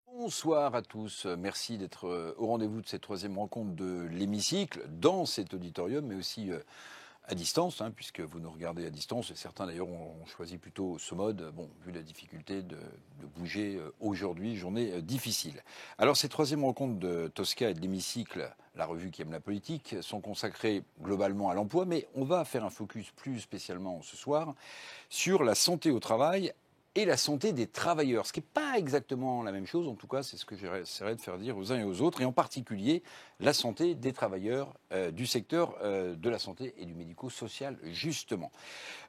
Bonsoir à tous, merci d'être au rendez-vous de cette troisième rencontre de l'hémicycle, dans cet auditorium, mais aussi à distance, puisque vous nous regardez à distance. Certains d'ailleurs ont choisi plutôt ce mode, vu la difficulté de bouger aujourd'hui, journée difficile. Alors ces troisième rencontres de Tosca et de l'hémicycle, la revue qui aime la politique, sont consacrées globalement à l'emploi, mais on va faire un focus plus spécialement ce soir sur la santé au travail et la santé des travailleurs, ce qui n'est pas exactement la même chose. En tout cas, c'est ce que j'essaierai de faire dire aux uns et aux autres, et en particulier la santé des travailleurs du secteur de la santé et du médico-social, justement.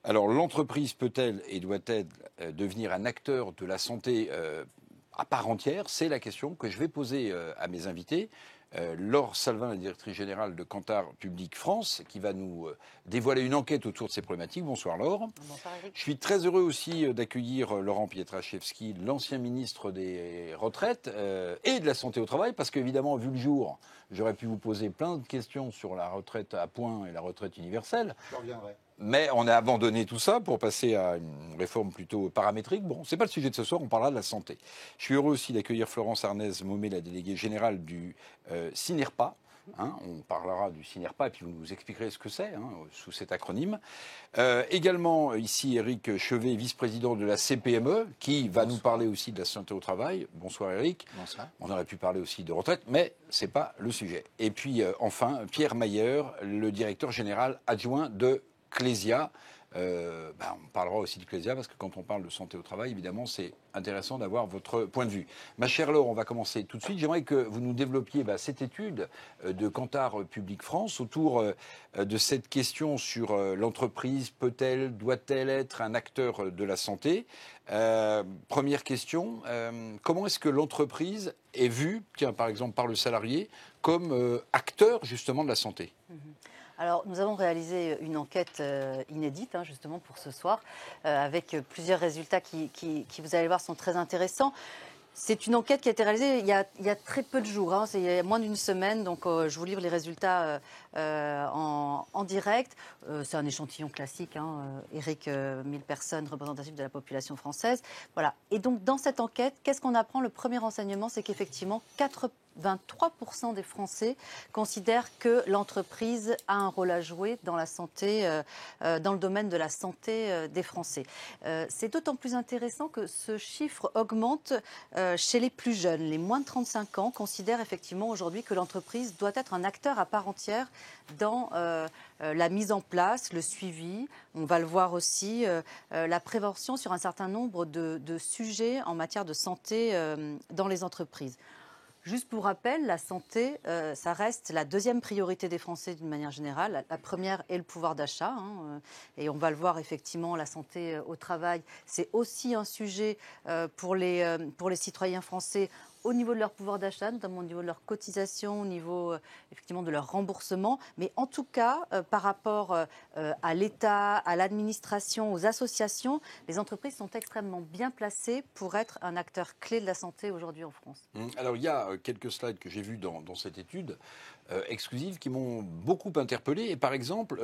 Alors, l'entreprise peut-elle et doit-elle devenir un acteur de la santé à part entière? C'est la question que je vais poser à mes invités. Laure Salvin, la directrice générale de Kantar Public France, qui va nous dévoiler une enquête autour de ces problématiques. Bonsoir Laure. Bonsoir Eric. Je suis très heureux aussi d'accueillir Laurent Pietraszewski, l'ancien ministre des Retraites et de la Santé au Travail, parce qu'évidemment, vu le jour, j'aurais pu vous poser plein de questions sur la retraite à points et la retraite universelle. Je reviendrai. Mais on a abandonné tout ça pour passer à une réforme plutôt paramétrique. Bon, c'est pas le sujet de ce soir, on parlera de la santé. Je suis heureux aussi d'accueillir Florence Arnaise-Momé, la déléguée générale du CINERPA. On parlera du CINERPA et puis vous nous expliquerez ce que c'est sous cet acronyme. Également ici Éric Chevet, vice-président de la CPME, qui va nous parler aussi de la santé au travail. Bonsoir Éric. Bonsoir. On aurait pu parler aussi de retraite, mais c'est pas le sujet. Et puis enfin Pierre Mayer, le directeur général adjoint de Clésia. On parlera aussi de Clésia parce que quand on parle de santé au travail, évidemment, c'est intéressant d'avoir votre point de vue. Ma chère Laure, on va commencer tout de suite. J'aimerais que vous nous développiez cette étude de Kantar Public France autour de cette question sur l'entreprise. Peut-elle, doit-elle être un acteur de la santé? Première question, comment est-ce que l'entreprise est vue, par exemple par le salarié, comme acteur justement de la santé? Alors, nous avons réalisé une enquête inédite, justement, pour ce soir, avec plusieurs résultats qui, vous allez voir, sont très intéressants. C'est une enquête qui a été réalisée il y a très peu de jours, c'est il y a moins d'une semaine, donc je vous livre les résultats en direct. C'est un échantillon classique, Eric, 1000 personnes représentatives de la population française. Voilà. Et donc, dans cette enquête, qu'est-ce qu'on apprend? Le premier renseignement, c'est qu'effectivement, 23% des Français considèrent que l'entreprise a un rôle à jouer dans la santé, dans le domaine de la santé des Français. C'est d'autant plus intéressant que ce chiffre augmente chez les plus jeunes. Les moins de 35 ans considèrent effectivement aujourd'hui que l'entreprise doit être un acteur à part entière dans la mise en place, le suivi. On va le voir aussi, la prévention sur un certain nombre de sujets en matière de santé dans les entreprises. Juste pour rappel, la santé, ça reste la deuxième priorité des Français d'une manière générale. La première est le pouvoir d'achat. Et on va le voir effectivement, la santé au travail, c'est aussi un sujet pour les citoyens français au niveau de leur pouvoir d'achat, notamment au niveau de leur cotisation, au niveau effectivement de leur remboursement. Mais en tout cas, par rapport à l'État, à l'administration, aux associations, les entreprises sont extrêmement bien placées pour être un acteur clé de la santé aujourd'hui en France. Alors, il y a quelques slides que j'ai vus dans cette étude exclusive qui m'ont beaucoup interpellé. Et par exemple,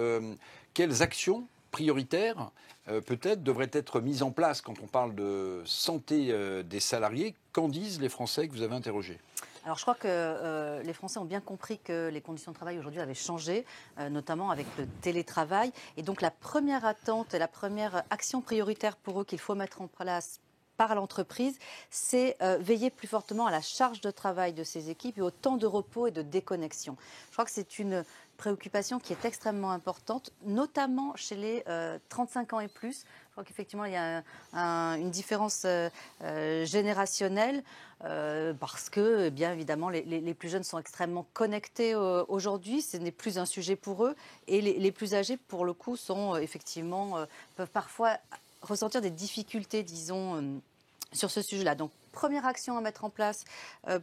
quelles actions prioritaires peut-être devraient être mises en place quand on parle de santé des salariés? Qu'en disent les Français que vous avez interrogés? Alors, je crois que les Français ont bien compris que les conditions de travail aujourd'hui avaient changé, notamment avec le télétravail. Et donc, la première attente et la première action prioritaire pour eux qu'il faut mettre en place par l'entreprise, c'est veiller plus fortement à la charge de travail de ces équipes et au temps de repos et de déconnexion. Je crois que c'est une préoccupation qui est extrêmement importante, notamment chez les 35 ans et plus. Je crois qu'effectivement, il y a une différence générationnelle parce que, bien évidemment, les plus jeunes sont extrêmement connectés aujourd'hui. Ce n'est plus un sujet pour eux. Et les plus âgés, pour le coup, sont effectivement, peuvent parfois ressentir des difficultés, disons, sur ce sujet-là. Donc, première action à mettre en place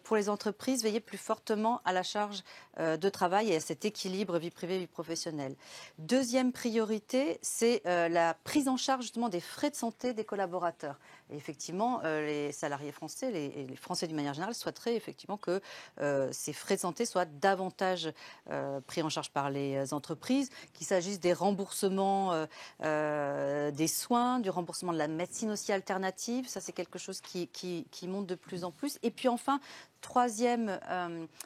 pour les entreprises, veiller plus fortement à la charge de travail et à cet équilibre vie privée, vie professionnelle. Deuxième priorité, c'est la prise en charge justement des frais de santé des collaborateurs. Et effectivement, les salariés français, les Français d'une manière générale, souhaiteraient effectivement que ces frais de santé soient davantage pris en charge par les entreprises, qu'il s'agisse des remboursements des soins, du remboursement de la médecine aussi alternative. Ça, c'est quelque chose qui monte de plus en plus. Et puis enfin, troisième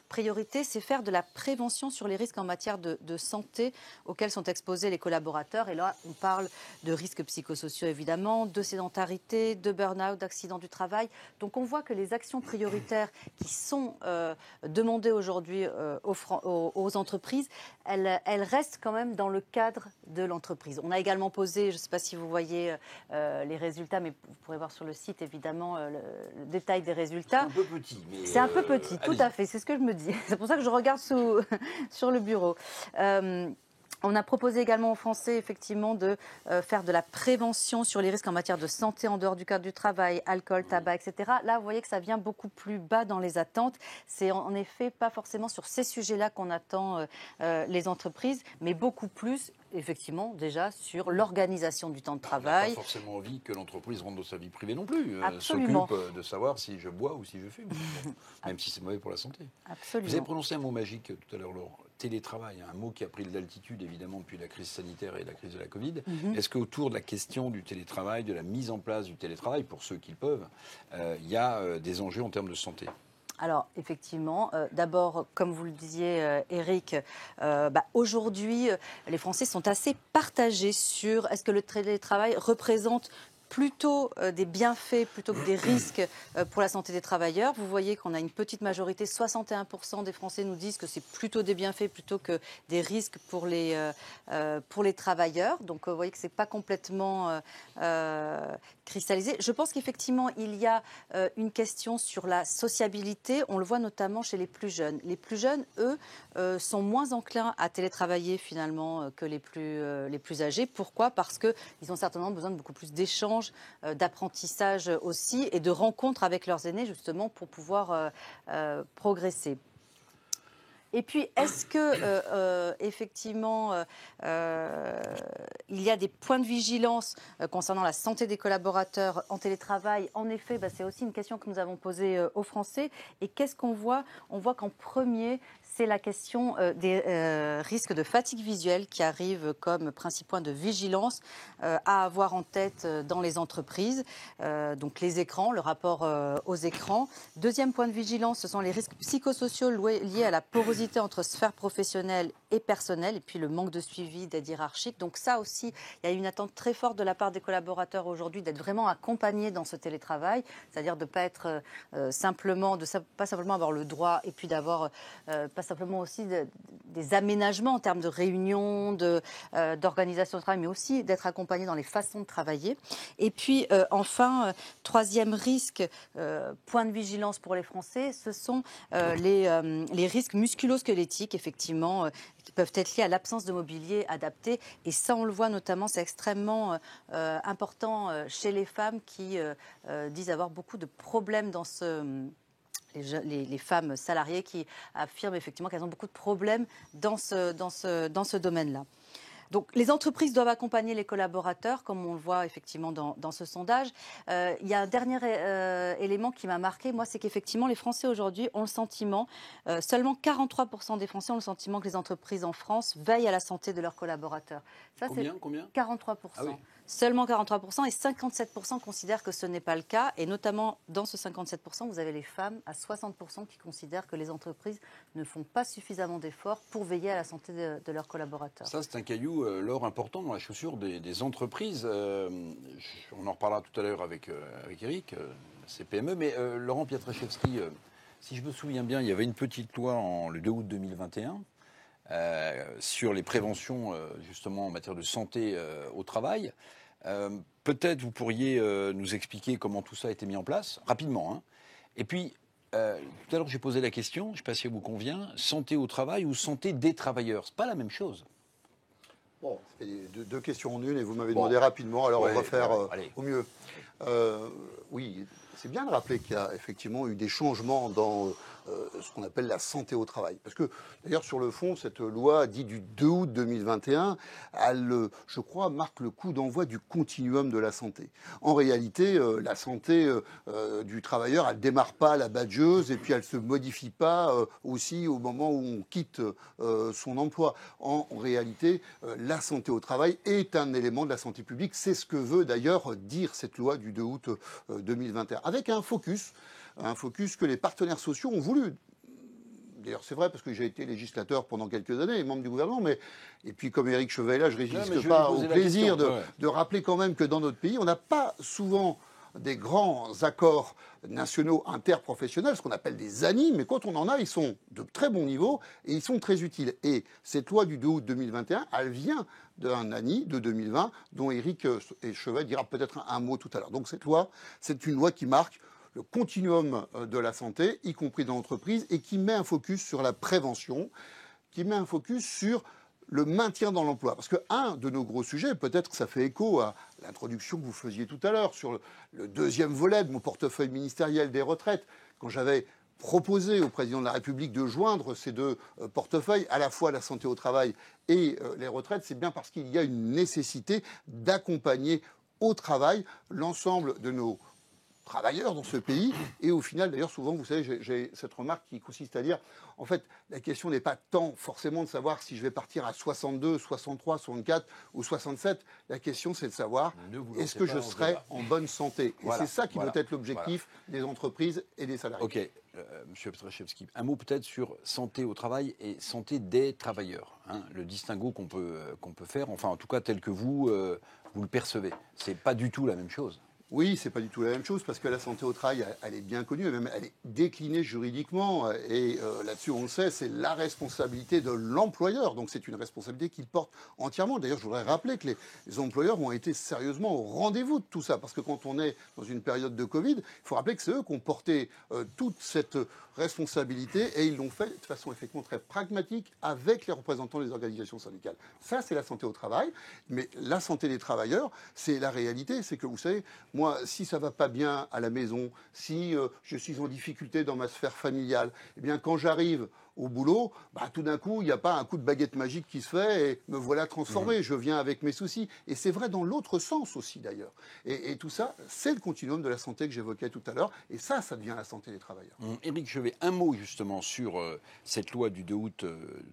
priorité, c'est faire de la prévention sur les risques en matière de santé auxquels sont exposés les collaborateurs. Et là, on parle de risques psychosociaux, évidemment, de sédentarité, de burn-out, d'accidents du travail. Donc, on voit que les actions prioritaires qui sont demandées aujourd'hui aux entreprises, elles restent quand même dans le cadre de l'entreprise. On a également posé, je ne sais pas si vous voyez les résultats, mais vous pourrez voir sur le site, évidemment, le détail des résultats. C'est un peu petit. Mais c'est un peu petit, tout à fait, c'est ce que je me dis. C'est pour ça que je regarde sur le bureau. On a proposé également aux Français, effectivement, de faire de la prévention sur les risques en matière de santé en dehors du cadre du travail, alcool, tabac, etc. Là, vous voyez que ça vient beaucoup plus bas dans les attentes. C'est en effet pas forcément sur ces sujets-là qu'on attend les entreprises, mais beaucoup plus, effectivement, déjà sur l'organisation du temps de travail. On n'a pas forcément envie que l'entreprise rentre dans sa vie privée non plus. Absolument. S'occupe de savoir si je bois ou si je fume, même si c'est mauvais pour la santé. Absolument. Vous avez prononcé un mot magique tout à l'heure, Laure. Télétravail, un mot qui a pris de l'altitude évidemment depuis la crise sanitaire et la crise de la Covid. Est-ce qu'autour de la question du télétravail, de la mise en place du télétravail, pour ceux qui le peuvent, il y a des enjeux en termes de santé ? Alors, effectivement, d'abord, comme vous le disiez, Eric, aujourd'hui, les Français sont assez partagés sur est-ce que le télétravail représente plutôt des bienfaits plutôt que des risques pour la santé des travailleurs. Vous voyez qu'on a une petite majorité, 61% des Français nous disent que c'est plutôt des bienfaits plutôt que des risques pour les travailleurs. Donc vous voyez que ce n'est pas complètement cristallisé. Je pense qu'effectivement, il y a une question sur la sociabilité. On le voit notamment chez les plus jeunes. Les plus jeunes, eux, sont moins enclins à télétravailler finalement que les plus âgés. Pourquoi ? Parce qu'ils ont certainement besoin de beaucoup plus d'échanges, d'apprentissage aussi et de rencontres avec leurs aînés justement pour pouvoir progresser. Et puis, est-ce que, effectivement, il y a des points de vigilance concernant la santé des collaborateurs en télétravail ? En effet, c'est aussi une question que nous avons posée aux Français. Et qu'est-ce qu'on voit ? On voit qu'en premier, c'est la question des risques de fatigue visuelle qui arrivent comme principal point de vigilance à avoir en tête dans les entreprises. Donc les écrans, le rapport aux écrans. Deuxième point de vigilance, ce sont les risques psychosociaux liés à la porosité entre sphère professionnelle et personnelle, et puis le manque de suivi d'aide hiérarchique. Donc ça aussi, il y a une attente très forte de la part des collaborateurs aujourd'hui d'être vraiment accompagnés dans ce télétravail, c'est-à-dire de ne pas être pas simplement avoir le droit, et puis d'avoir pas simplement aussi des aménagements en termes de réunions, d'organisation de travail, mais aussi d'être accompagnés dans les façons de travailler. Et puis enfin, troisième risque, point de vigilance pour les Français, ce sont les risques musculo-squelettiques, effectivement, qui peuvent être liés à l'absence de mobilier adapté. Et ça, on le voit notamment, c'est extrêmement important chez les femmes qui disent avoir beaucoup de problèmes dans les femmes salariées qui affirment effectivement qu'elles ont beaucoup de problèmes dans ce domaine-là. Donc, les entreprises doivent accompagner les collaborateurs, comme on le voit effectivement dans ce sondage. Il y a un dernier élément qui m'a marqué, moi, c'est qu'effectivement, les Français aujourd'hui ont le sentiment, seulement 43% des Français ont le sentiment que les entreprises en France veillent à la santé de leurs collaborateurs. Ça, Combien 43%. Ah oui. Seulement 43% et 57% considèrent que ce n'est pas le cas. Et notamment, dans ce 57%, vous avez les femmes à 60% qui considèrent que les entreprises ne font pas suffisamment d'efforts pour veiller à la santé de leurs collaborateurs. Ça, c'est un caillou, Laure, important dans la chaussure des entreprises. On en reparlera tout à l'heure avec Eric, c'est PME. Mais Laurent Pietraszewski, si je me souviens bien, il y avait une petite loi le 2 août 2021 sur les préventions, justement, en matière de santé au travail. Peut-être vous pourriez nous expliquer comment tout ça a été mis en place, rapidement. Hein. Et puis, tout à l'heure, j'ai posé la question, je ne sais pas si elle vous convient, santé au travail ou santé des travailleurs. Ce n'est pas la même chose. Bon, c'est deux questions en une et vous m'avez demandé rapidement, alors on va faire au mieux. Oui, c'est bien de rappeler qu'il y a effectivement eu des changements dans ce qu'on appelle la santé au travail. Parce que, d'ailleurs, sur le fond, cette loi dite du 2 août 2021, elle, je crois, marque le coup d'envoi du continuum de la santé. En réalité, la santé du travailleur, elle ne démarre pas à la badgeuse et puis elle ne se modifie pas aussi au moment où on quitte son emploi. En réalité, la santé au travail est un élément de la santé publique. C'est ce que veut d'ailleurs dire cette loi du 2 août 2021, avec un focus que les partenaires sociaux ont voulu. D'ailleurs, c'est vrai, parce que j'ai été législateur pendant quelques années et membre du gouvernement, et puis comme Éric Chevet est là, je ne résiste pas au plaisir de rappeler quand même que dans notre pays, on n'a pas souvent des grands accords nationaux interprofessionnels, ce qu'on appelle des ANI, mais quand on en a, ils sont de très bon niveau et ils sont très utiles. Et cette loi du 2 août 2021, elle vient d'un ANI de 2020, dont Éric Chevet dira peut-être un mot tout à l'heure. Donc cette loi, c'est une loi qui marque le continuum de la santé, y compris dans l'entreprise, et qui met un focus sur la prévention, qui met un focus sur le maintien dans l'emploi. Parce qu'un de nos gros sujets, peut-être que ça fait écho à l'introduction que vous faisiez tout à l'heure, sur le deuxième volet de mon portefeuille ministériel des retraites, quand j'avais proposé au président de la République de joindre ces deux portefeuilles, à la fois la santé au travail et les retraites, c'est bien parce qu'il y a une nécessité d'accompagner au travail l'ensemble de nos travailleurs dans ce pays. Et au final, d'ailleurs, souvent, vous savez, j'ai cette remarque qui consiste à dire, en fait, la question n'est pas tant forcément de savoir si je vais partir à 62, 63, 64 ou 67. La question, c'est de savoir, est-ce que je serai en bonne santé? Et c'est ça qui doit être l'objectif des entreprises et des salariés. OK. Monsieur Petraszewski, un mot peut-être sur santé au travail et santé des travailleurs. Hein, le distinguo qu'on peut faire, enfin, en tout cas, tel que vous le percevez. C'est pas du tout la même chose. Oui, c'est pas du tout la même chose parce que la santé au travail, elle est bien connue, même elle est déclinée juridiquement et là-dessus, on le sait, c'est la responsabilité de l'employeur. Donc c'est une responsabilité qu'il porte entièrement. D'ailleurs, je voudrais rappeler que les employeurs ont été sérieusement au rendez-vous de tout ça parce que quand on est dans une période de Covid, il faut rappeler que c'est eux qui ont porté toute cette responsabilité et ils l'ont fait de façon effectivement très pragmatique avec les représentants des organisations syndicales. Ça, c'est la santé au travail, mais la santé des travailleurs, c'est la réalité. C'est que vous savez, moi, si ça va pas bien à la maison, si je suis en difficulté dans ma sphère familiale, eh bien, quand j'arrive au boulot, tout d'un coup, il n'y a pas un coup de baguette magique qui se fait et me voilà transformé. Je viens avec mes soucis. Et c'est vrai dans l'autre sens aussi, d'ailleurs. Et tout ça, c'est le continuum de la santé que j'évoquais tout à l'heure. Et ça devient la santé des travailleurs. Éric Chevet, un mot justement sur cette loi du 2 août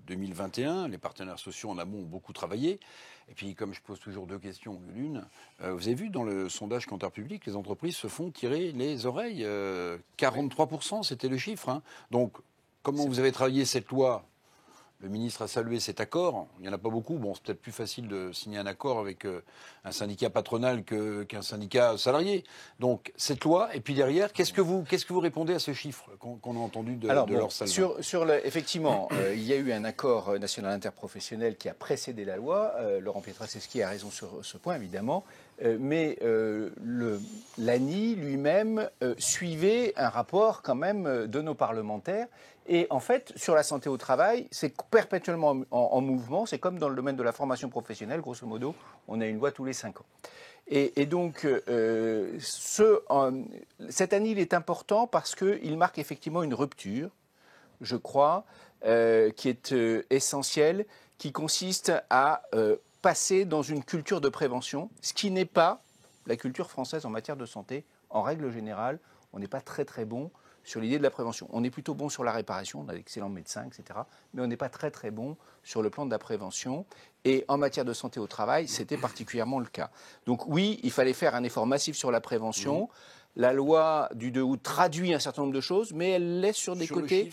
2021. Les partenaires sociaux en amont ont beaucoup travaillé. Et puis, comme je pose toujours deux questions l'une, vous avez vu dans le sondage Kantar Public, les entreprises se font tirer les oreilles. 43%, c'était le chiffre. Hein. Donc, comment vous avez travaillé cette loi? Le ministre a salué cet accord. Il n'y en a pas beaucoup. Bon, c'est peut-être plus facile de signer un accord avec un syndicat patronal qu'un syndicat salarié. Donc, cette loi, et puis derrière, qu'est-ce que vous répondez à ce chiffre qu'on a entendu de leur salle? Effectivement, il y a eu un accord national interprofessionnel qui a précédé la loi. Laurent Petraszewski a raison sur ce point, évidemment. Mais l'ANI lui-même suivait un rapport quand même de nos parlementaires. Et en fait, sur la santé au travail, c'est perpétuellement en mouvement. C'est comme dans le domaine de la formation professionnelle, grosso modo, on a une loi tous les 5 ans. Et donc, cet ANI, il est important parce qu'il marque effectivement une rupture, je crois, qui est essentielle, qui consiste à passer dans une culture de prévention, ce qui n'est pas la culture française en matière de santé. En règle générale, on n'est pas très très bon sur l'idée de la prévention. On est plutôt bon sur la réparation, on a d'excellents médecins, etc. Mais on n'est pas très très bon sur le plan de la prévention. Et en matière de santé au travail, c'était particulièrement le cas. Donc oui, il fallait faire un effort massif sur la prévention. La loi du 2 août traduit un certain nombre de choses, mais elle laisse sur des côtés...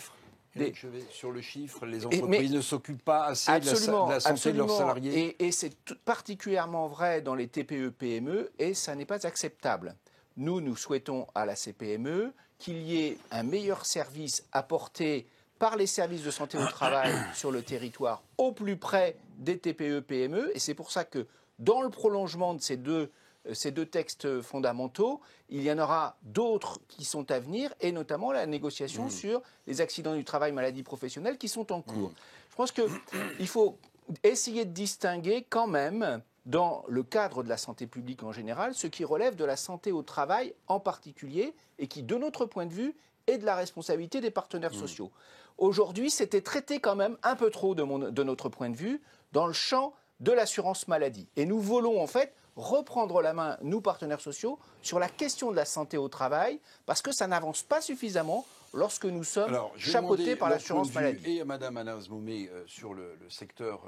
Sur le chiffre, les entreprises ne s'occupent pas assez de la santé de leurs salariés. Et c'est particulièrement vrai dans les TPE-PME, et ça n'est pas acceptable. Nous souhaitons à la CPME qu'il y ait un meilleur service apporté par les services de santé au travail sur le territoire au plus près des TPE-PME. Et c'est pour ça que dans le prolongement de ces deux textes fondamentaux, il y en aura d'autres qui sont à venir, et notamment la négociation sur les accidents du travail, maladies professionnelles qui sont en cours. Je pense qu'il faut essayer de distinguer quand même, dans le cadre de la santé publique en général, ce qui relève de la santé au travail en particulier, et qui, de notre point de vue, et de la responsabilité des partenaires sociaux. Aujourd'hui, c'était traité quand même un peu trop, de notre point de vue, dans le champ de l'assurance maladie. Et nous voulons en fait reprendre la main, nous partenaires sociaux, sur la question de la santé au travail, parce que ça n'avance pas suffisamment lorsque nous sommes chapeautés par l'assurance maladie. Et à Madame Anas Moumé sur le secteur,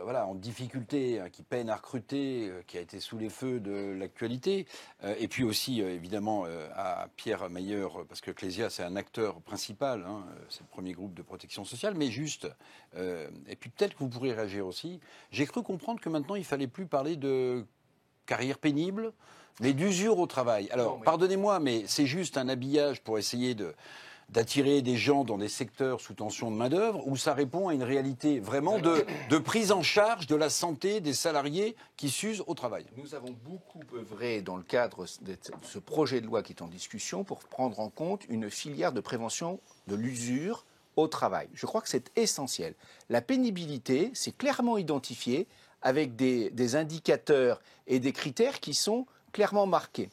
voilà, en difficulté, qui peine à recruter, qui a été sous les feux de l'actualité, et puis aussi évidemment à Pierre Meyer, parce que Clésia c'est un acteur principal, hein, c'est le premier groupe de protection sociale, mais juste, et puis peut-être que vous pourrez réagir aussi. J'ai cru comprendre que maintenant il fallait plus parler de carrière pénible, mais d'usure au travail. Alors, pardonnez-moi, mais c'est juste un habillage pour essayer d'attirer des gens dans des secteurs sous tension de main-d'œuvre, où ça répond à une réalité vraiment de prise en charge de la santé des salariés qui s'usent au travail. Nous avons beaucoup œuvré dans le cadre de ce projet de loi qui est en discussion pour prendre en compte une filière de prévention de l'usure au travail. Je crois que c'est essentiel. La pénibilité, c'est clairement identifié avec des indicateurs et des critères qui sont clairement marqués.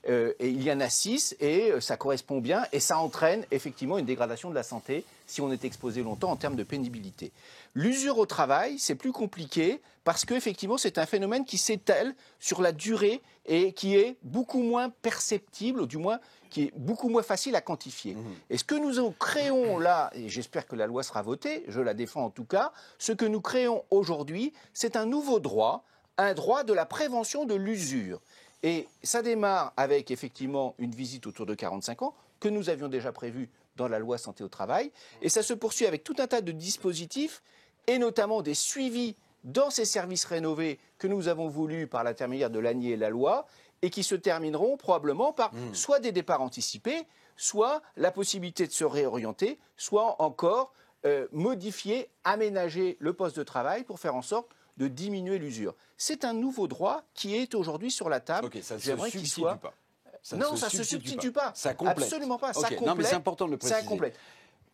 Et il y en a 6 et ça correspond bien et ça entraîne effectivement une dégradation de la santé si on est exposé longtemps en termes de pénibilité. L'usure au travail, c'est plus compliqué parce qu'effectivement c'est un phénomène qui s'étale sur la durée et qui est beaucoup moins perceptible, ou du moins qui est beaucoup moins facile à quantifier. Et ce que nous créons là, et j'espère que la loi sera votée, je la défends en tout cas, ce que nous créons aujourd'hui, c'est un nouveau droit, un droit de la prévention de l'usure. Et ça démarre avec effectivement une visite autour de 45 ans, que nous avions déjà prévue dans la loi santé au travail. Et ça se poursuit avec tout un tas de dispositifs, et notamment des suivis dans ces services rénovés que nous avons voulu par l'intermédiaire de l'ANI et la loi, et qui se termineront probablement par soit des départs anticipés, soit la possibilité de se réorienter, soit encore modifier, aménager le poste de travail pour faire en sorte de diminuer l'usure. C'est un nouveau droit qui est aujourd'hui sur la table. Ok, ça ne se substitue pas. Ça ne se substitue pas. Ça complète. Absolument pas. Ça complète. Non, mais c'est important de le préciser. Ça complète.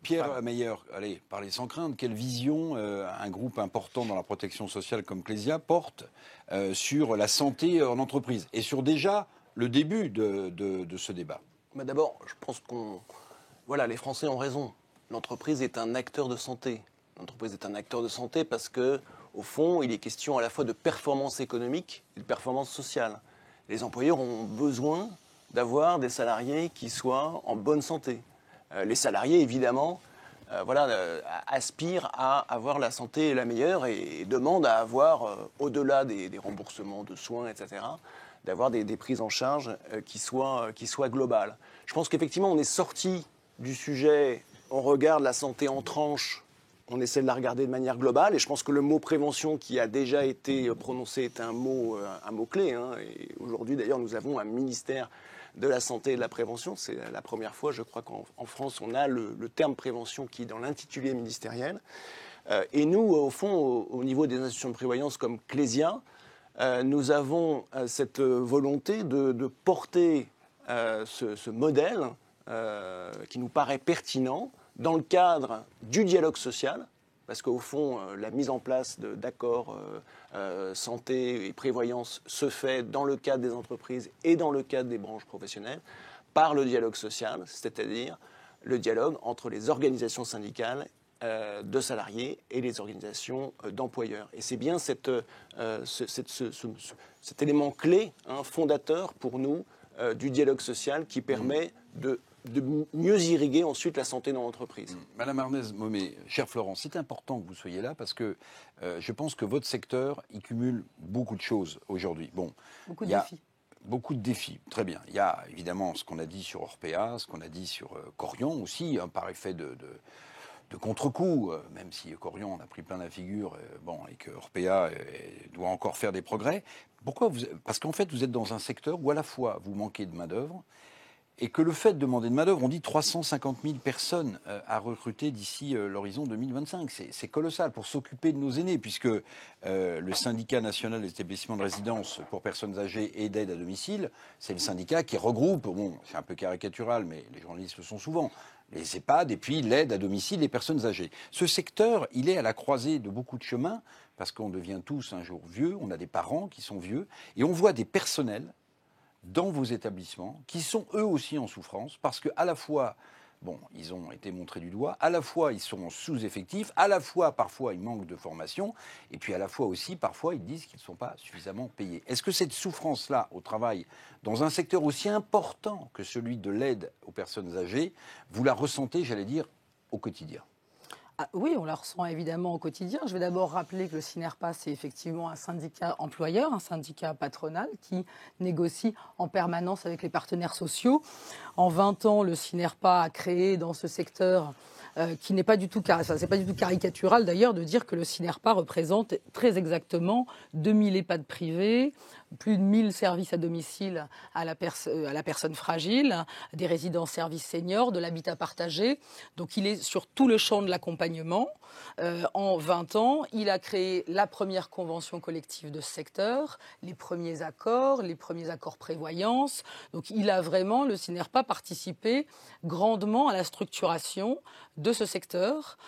Pierre Meyer, allez, parlez sans crainte. Quelle vision un groupe important dans la protection sociale comme Clésia porte sur la santé en entreprise et sur déjà le début de ce débat? D'abord, je pense voilà, les Français ont raison. L'entreprise est un acteur de santé. L'entreprise est un acteur de santé parce que, au fond, il est question à la fois de performance économique et de performance sociale. Les employeurs ont besoin d'avoir des salariés qui soient en bonne santé. Les salariés, évidemment, aspirent à avoir la santé la meilleure et demandent à avoir, au-delà des remboursements de soins, etc., d'avoir des prises en charge qui soient globales. Je pense qu'effectivement, on est sorti du sujet, on regarde la santé en tranches, on essaie de la regarder de manière globale, et je pense que le mot prévention qui a déjà été prononcé est un mot-clé. Hein. Et aujourd'hui, d'ailleurs, nous avons un ministère de la santé et de la prévention. C'est la première fois, je crois, qu'en France, on a le terme prévention qui est dans l'intitulé ministériel. Et nous, au fond, au niveau des institutions de prévoyance comme Clésia, nous avons cette volonté de porter ce modèle qui nous paraît pertinent dans le cadre du dialogue social, parce qu'au fond, la mise en place d'accords santé et prévoyance se fait dans le cadre des entreprises et dans le cadre des branches professionnelles, par le dialogue social, c'est-à-dire le dialogue entre les organisations syndicales de salariés et les organisations d'employeurs. Et c'est bien cet élément clé, fondateur pour nous, du dialogue social qui permet de mieux irriguer ensuite la santé dans l'entreprise. Madame Anas Moumé, cher Florent, c'est important que vous soyez là parce que je pense que votre secteur, il cumule beaucoup de choses aujourd'hui. Bon, beaucoup de défis. Beaucoup de défis, très bien. Il y a évidemment ce qu'on a dit sur Orpea, ce qu'on a dit sur Korian aussi, par effet de contre-coup, même si Korian en a pris plein la figure, et que Orpea doit encore faire des progrès. Pourquoi Parce qu'en fait, vous êtes dans un secteur où à la fois vous manquez de main-d'œuvre, et que le fait de demander de main-d'œuvre, on dit 350 000 personnes à recruter d'ici l'horizon 2025. C'est colossal pour s'occuper de nos aînés, puisque le syndicat national des établissements de résidence pour personnes âgées et d'aide à domicile, c'est le syndicat qui regroupe, bon, c'est un peu caricatural, mais les journalistes le sont souvent, les EHPAD et puis l'aide à domicile des personnes âgées. Ce secteur, il est à la croisée de beaucoup de chemins, parce qu'on devient tous un jour vieux, on a des parents qui sont vieux, et on voit des personnels dans vos établissements, qui sont eux aussi en souffrance, parce qu'à la fois, bon, ils ont été montrés du doigt. À la fois, ils sont sous-effectifs, à la fois, parfois, ils manquent de formation, et puis à la fois aussi, parfois, ils disent qu'ils ne sont pas suffisamment payés. Est-ce que cette souffrance-là au travail, dans un secteur aussi important que celui de l'aide aux personnes âgées, vous la ressentez, j'allais dire, au quotidien ? Ah, oui, on la ressent évidemment au quotidien. Je vais d'abord rappeler que le Synerpa, c'est effectivement un syndicat employeur, un syndicat patronal qui négocie en permanence avec les partenaires sociaux. En 20 ans, le Synerpa a créé dans ce secteur qui n'est pas du tout, c'est pas du tout caricatural d'ailleurs de dire que le Synerpa représente très exactement 2000 EHPAD privés, plus de 1000 services à domicile à la personne fragile, des résidences services seniors, de l'habitat partagé. Donc il est sur tout le champ de l'accompagnement. En 20 ans, il a créé la première convention collective de ce secteur, les premiers accords prévoyance. Donc il a vraiment, le Synerpa, participé grandement à la structuration de ce secteur.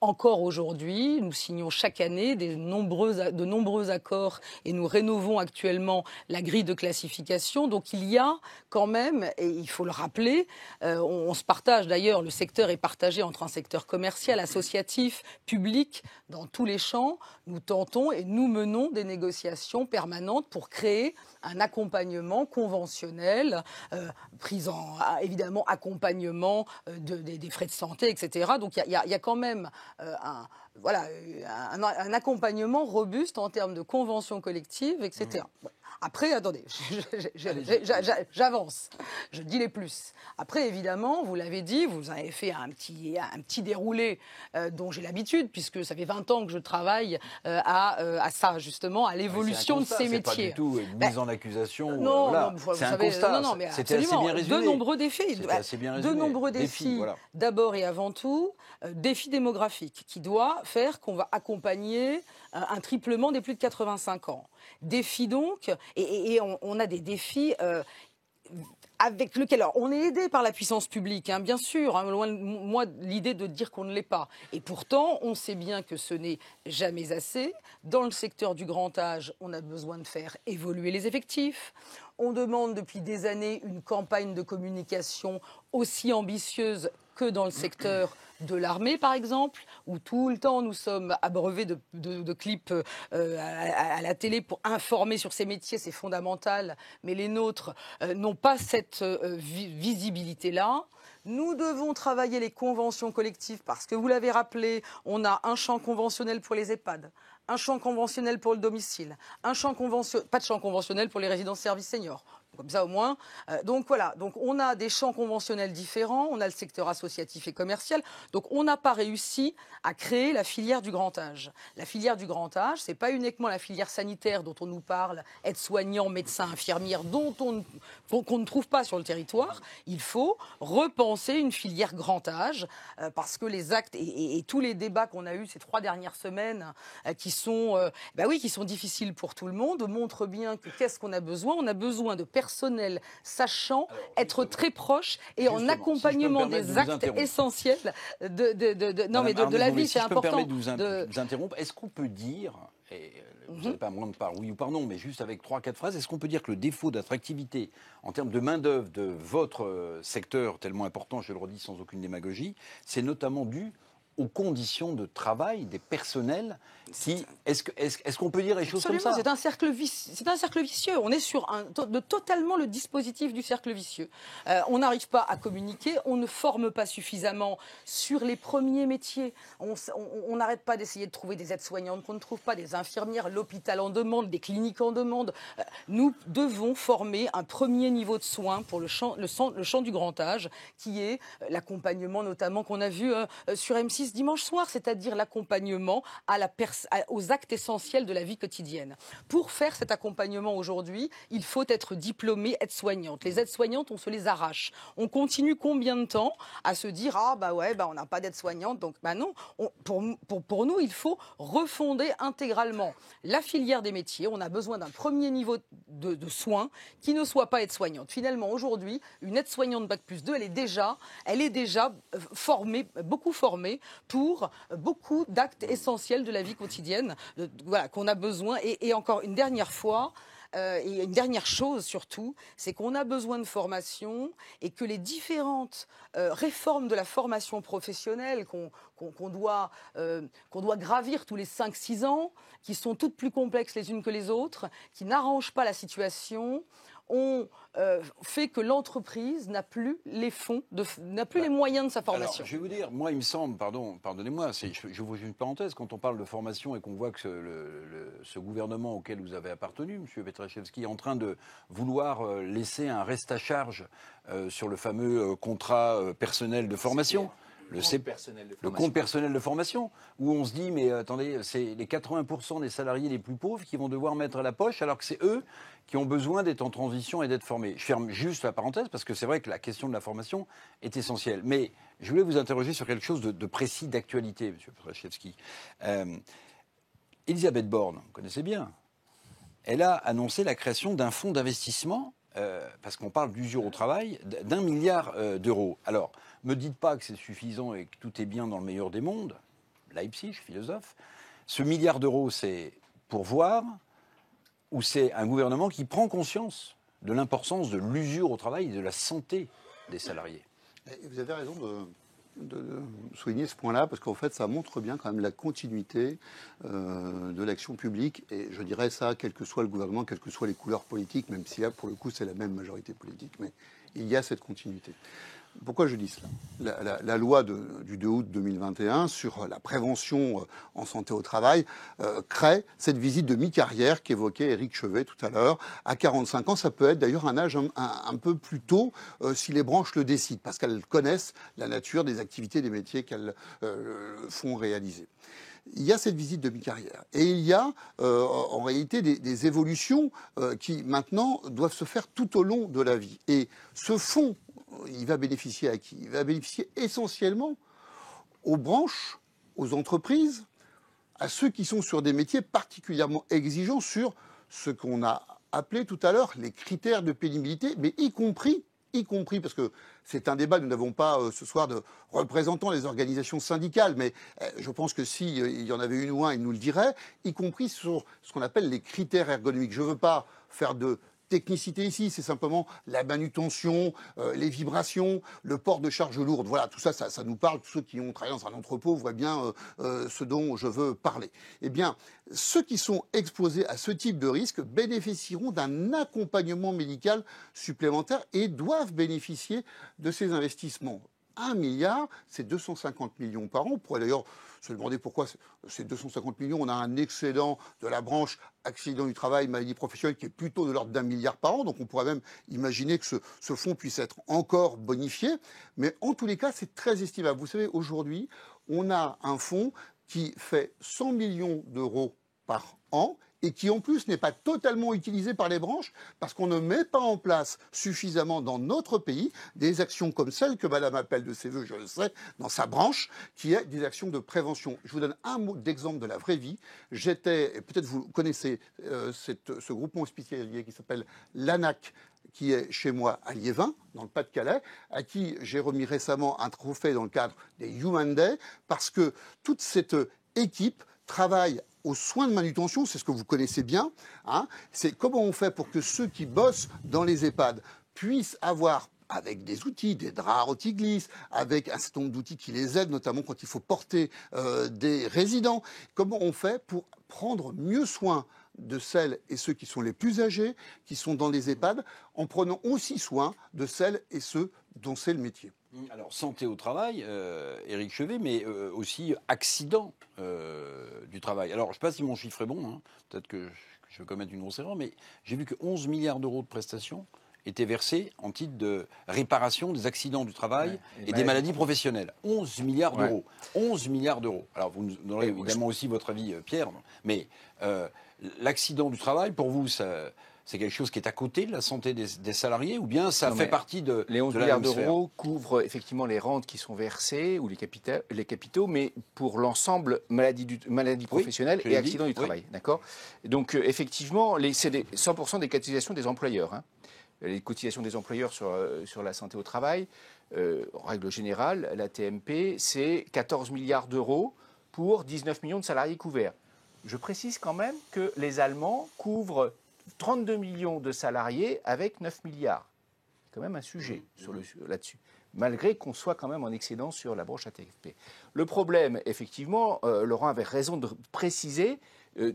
Encore aujourd'hui, nous signons chaque année de nombreux accords et nous rénovons actuellement la grille de classification. Donc il y a quand même, et il faut le rappeler, on se partage d'ailleurs, le secteur est partagé entre un secteur commercial, associatif, public, dans tous les champs. Nous tentons et nous menons des négociations permanentes pour créer un accompagnement conventionnel, évidemment accompagnement des frais de santé, etc. Donc il y a quand même un accompagnement robuste en termes de convention collective, etc. Après, attendez, j'avance, je dis les plus. Après, évidemment, vous l'avez dit, vous avez fait un petit déroulé dont j'ai l'habitude, puisque ça fait 20 ans que je travaille à ça, justement, à l'évolution de ces métiers. C'est pas du tout une mise en accusation. Non, voilà. vous C'est un savez, constat. non, mais c'était assez bien résumé. De nombreux défis. C'était assez bien résumé. De nombreux défis. Voilà. D'abord et avant tout, défi démographique qui doit faire qu'on va accompagner un triplement des plus de 85 ans. Défi donc, et on a des défis avec lequel alors, on est aidé par la puissance publique, bien sûr, loin de moi l'idée de dire qu'on ne l'est pas. Et pourtant, on sait bien que ce n'est jamais assez. Dans le secteur du grand âge, on a besoin de faire évoluer les effectifs. On demande depuis des années une campagne de communication aussi ambitieuse que dans le secteur de l'armée, par exemple, où tout le temps nous sommes abreuvés de clips à la télé pour informer sur ces métiers, c'est fondamental, mais les nôtres n'ont pas cette visibilité-là. Nous devons travailler les conventions collectives parce que, vous l'avez rappelé, on a un champ conventionnel pour les EHPAD, un champ conventionnel pour le domicile, pas de champ conventionnel pour les résidences services seniors. Comme ça au moins. Donc voilà, donc on a des champs conventionnels différents, on a le secteur associatif et commercial. Donc on n'a pas réussi à créer la filière du grand âge. La filière du grand âge, c'est pas uniquement la filière sanitaire dont on nous parle, aides-soignants, médecins, infirmières, qu'on ne trouve pas sur le territoire. Il faut repenser une filière grand âge parce que les actes et tous les débats qu'on a eus ces 3 dernières semaines qui sont difficiles pour tout le monde montrent bien que qu'est-ce qu'on a besoin. On a besoin de personnel sachant être très proche et en accompagnement des actes essentiels de la vie. C'est important. Si je peux me permettre de vous interrompre, est-ce qu'on peut dire, et vous n'avez pas moins par oui ou par non, mais juste avec 3-4 phrases, est-ce qu'on peut dire que le défaut d'attractivité en termes de main-d'œuvre de votre secteur tellement important, je le redis sans aucune démagogie, c'est notamment dû aux conditions de travail des personnels qui... Est-ce qu'on peut dire les choses comme ça ? C'est un cercle vicieux. On est sur totalement le dispositif du cercle vicieux. On n'arrive pas à communiquer, on ne forme pas suffisamment sur les premiers métiers. On n'arrête pas d'essayer de trouver des aides-soignantes qu'on ne trouve pas, des infirmières, l'hôpital en demande, des cliniques en demande. Nous devons former un premier niveau de soins pour le champ du grand âge, qui est l'accompagnement notamment qu'on a vu sur M6 dimanche soir, c'est-à-dire l'accompagnement aux actes essentiels de la vie quotidienne. Pour faire cet accompagnement aujourd'hui, il faut être diplômé aide-soignante. Les aides-soignantes, on se les arrache. On continue combien de temps à se dire on n'a pas d'aide-soignante, donc non. Pour nous, il faut refonder intégralement la filière des métiers. On a besoin d'un premier niveau de soins qui ne soit pas aide-soignante. Finalement, aujourd'hui, une aide-soignante Bac+2, elle est déjà beaucoup formée pour beaucoup d'actes essentiels de la vie quotidienne, qu'on a besoin. Et encore une dernière fois, Et une dernière chose surtout, c'est qu'on a besoin de formation et que les différentes réformes de la formation professionnelle qu'on doit gravir tous les 5-6 ans, qui sont toutes plus complexes les unes que les autres, qui n'arrangent pas la situation, ont fait que l'entreprise n'a plus les fonds, n'a plus les moyens de sa formation. Alors, je vais vous dire, moi, il me semble, pardonnez-moi, je vous une parenthèse, quand on parle de formation et qu'on voit que ce gouvernement auquel vous avez appartenu, M. Petraszewski, est en train de vouloir laisser un reste à charge sur le fameux contrat personnel de formation. Le compte personnel de formation, où on se dit, mais attendez, c'est les 80% des salariés les plus pauvres qui vont devoir mettre la poche, alors que c'est eux qui ont besoin d'être en transition et d'être formés. Je ferme juste la parenthèse, parce que c'est vrai que la question de la formation est essentielle. Mais je voulais vous interroger sur quelque chose de précis, d'actualité, M. Petraszewski. Elisabeth Borne, vous connaissez bien, elle a annoncé la création d'un fonds d'investissement, parce qu'on parle d'usure au travail, d'1 milliard d'euros. Alors, me dites pas que c'est suffisant et que tout est bien dans le meilleur des mondes. Leipzig, philosophe. Ce milliard d'euros, c'est pour voir ou c'est un gouvernement qui prend conscience de l'importance de l'usure au travail et de la santé des salariés. Et vous avez raison de souligner ce point-là, parce qu'en fait, ça montre bien quand même la continuité de l'action publique. Et je dirais ça, quel que soit le gouvernement, quelles que soient les couleurs politiques, même si là, pour le coup, c'est la même majorité politique. Mais il y a cette continuité. Pourquoi je dis cela ? La loi du 2 août 2021 sur la prévention en santé au travail crée cette visite de mi-carrière qu'évoquait Éric Chevet tout à l'heure. À 45 ans, ça peut être d'ailleurs un âge un peu plus tôt si les branches le décident, parce qu'elles connaissent la nature des activités, des métiers qu'elles font réaliser. Il y a cette visite de mi-carrière. Et il y a en réalité des évolutions qui maintenant doivent se faire tout au long de la vie. Et ce fonds, il va bénéficier à qui ? Il va bénéficier essentiellement aux branches, aux entreprises, à ceux qui sont sur des métiers particulièrement exigeants sur ce qu'on a appelé tout à l'heure les critères de pénibilité, mais y compris, parce que c'est un débat, nous n'avons pas ce soir de représentants des organisations syndicales, mais je pense que s'il y en avait une ou un, ils nous le diraient, y compris sur ce qu'on appelle les critères ergonomiques. Je ne veux pas faire de technicité ici, c'est simplement la manutention, les vibrations, le port de charges lourdes. Voilà, tout ça, ça nous parle. Tous ceux qui ont travaillé dans un entrepôt voient bien ce dont je veux parler. Eh bien, ceux qui sont exposés à ce type de risque bénéficieront d'un accompagnement médical supplémentaire et doivent bénéficier de ces investissements. 1 milliard, c'est 250 millions par an. On pourrait d'ailleurs se demander pourquoi c'est 250 millions. On a un excédent de la branche accident du travail, maladie professionnelle qui est plutôt de l'ordre d'1 milliard par an. Donc on pourrait même imaginer que ce fonds puisse être encore bonifié. Mais en tous les cas, c'est très estimable. Vous savez, aujourd'hui, on a un fonds qui fait 100 millions d'euros par an et qui en plus n'est pas totalement utilisé par les branches parce qu'on ne met pas en place suffisamment dans notre pays des actions comme celles que Madame appelle de ses voeux, je le sais, dans sa branche, qui est des actions de prévention. Je vous donne un mot d'exemple de la vraie vie. J'étais, et peut-être vous connaissez ce groupement hospitalier qui s'appelle l'ANAC, qui est chez moi à Liévin, dans le Pas-de-Calais, à qui j'ai remis récemment un trophée dans le cadre des Human Day, parce que toute cette équipe travaille aux soins de manutention, c'est ce que vous connaissez bien, hein, c'est comment on fait pour que ceux qui bossent dans les EHPAD puissent avoir, avec des outils, des draps anti-glisse, avec un certain nombre d'outils qui les aident, notamment quand il faut porter des résidents, comment on fait pour prendre mieux soin de celles et ceux qui sont les plus âgés, qui sont dans les EHPAD, en prenant aussi soin de celles et ceux dont c'est le métier. Alors, santé au travail, Éric Chevet, mais aussi accident du travail. Alors, je ne sais pas si mon chiffre est bon, hein. Peut-être que je vais commettre une grosse erreur, mais j'ai vu que 11 milliards d'euros de prestations étaient versés en titre de réparation des accidents du travail et des maladies professionnelles. 11 milliards d'euros. 11 milliards d'euros. Alors, vous nous donnerez évidemment aussi votre avis, Pierre, mais l'accident du travail, pour vous, c'est quelque chose qui est à côté de la santé des salariés ou bien ça fait partie de les 11 de milliards d'euros couvrent effectivement les rentes qui sont versées ou les capitaux, mais pour l'ensemble maladie professionnelle et accidents du travail. D'accord. Donc effectivement, c'est 100% des cotisations des employeurs. Hein. Les cotisations des employeurs sur la santé au travail, en règle générale, la TMP, c'est 14 milliards d'euros pour 19 millions de salariés couverts. Je précise quand même que les Allemands couvrent 32 millions de salariés avec 9 milliards. C'est quand même un sujet là-dessus, malgré qu'on soit quand même en excédent sur la branche AT-AFP. Le problème, effectivement, Laurent avait raison de préciser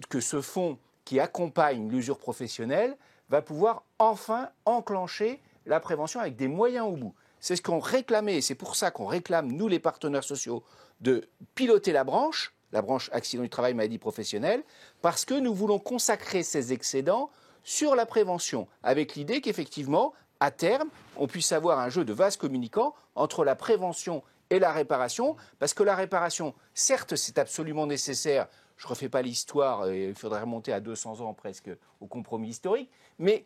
que ce fonds qui accompagne l'usure professionnelle va pouvoir enfin enclencher la prévention avec des moyens au bout. C'est ce qu'on réclamait, et c'est pour ça qu'on réclame, nous les partenaires sociaux, de piloter la branche accident du travail, maladie professionnelle, parce que nous voulons consacrer ces excédents sur la prévention, avec l'idée qu'effectivement, à terme, on puisse avoir un jeu de vase communicant entre la prévention et la réparation, parce que la réparation, certes, c'est absolument nécessaire. Je ne refais pas l'histoire, il faudrait remonter à 200 ans presque au compromis historique, mais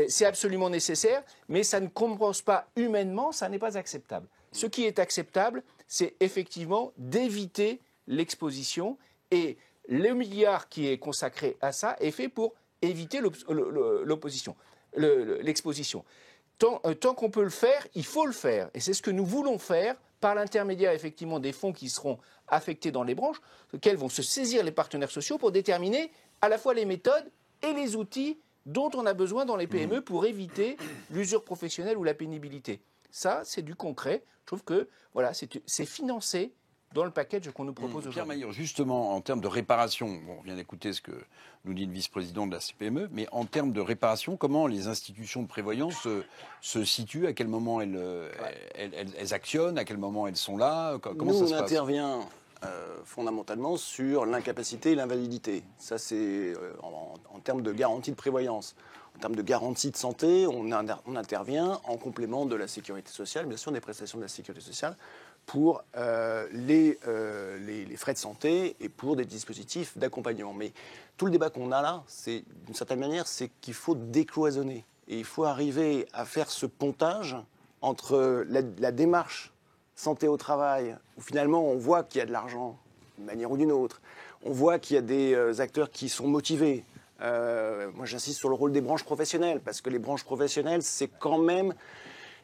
c'est absolument nécessaire, mais ça ne compense pas humainement, ça n'est pas acceptable. Ce qui est acceptable, c'est effectivement d'éviter l'exposition, et le milliard qui est consacré à ça est fait pour éviter l'exposition. Tant qu'on peut le faire, il faut le faire, et c'est ce que nous voulons faire par l'intermédiaire effectivement des fonds qui seront affectés dans les branches, auxquels vont se saisir les partenaires sociaux pour déterminer à la fois les méthodes et les outils dont on a besoin dans les PME pour éviter l'usure professionnelle ou la pénibilité. Ça, c'est du concret. Je trouve que voilà, c'est financé dans le package qu'on nous propose aujourd'hui. Pierre Maillot, justement, en termes de réparation, bon, on vient d'écouter ce que nous dit le vice-président de la CPME, mais en termes de réparation, comment les institutions de prévoyance se situent? À quel moment elles actionnent? À quel moment elles sont là? Comment ça se passe? On intervient fondamentalement sur l'incapacité et l'invalidité. Ça, c'est en termes de garantie de prévoyance. En termes de garantie de santé, on intervient en complément de la sécurité sociale, bien sûr, des prestations de la sécurité sociale, pour les frais de santé et pour des dispositifs d'accompagnement. Mais tout le débat qu'on a là, c'est d'une certaine manière, c'est qu'il faut décloisonner. Et il faut arriver à faire ce pontage entre la démarche santé au travail, où finalement on voit qu'il y a de l'argent d'une manière ou d'une autre, on voit qu'il y a des acteurs qui sont motivés. Moi j'insiste sur le rôle des branches professionnelles, parce que les branches professionnelles, c'est quand même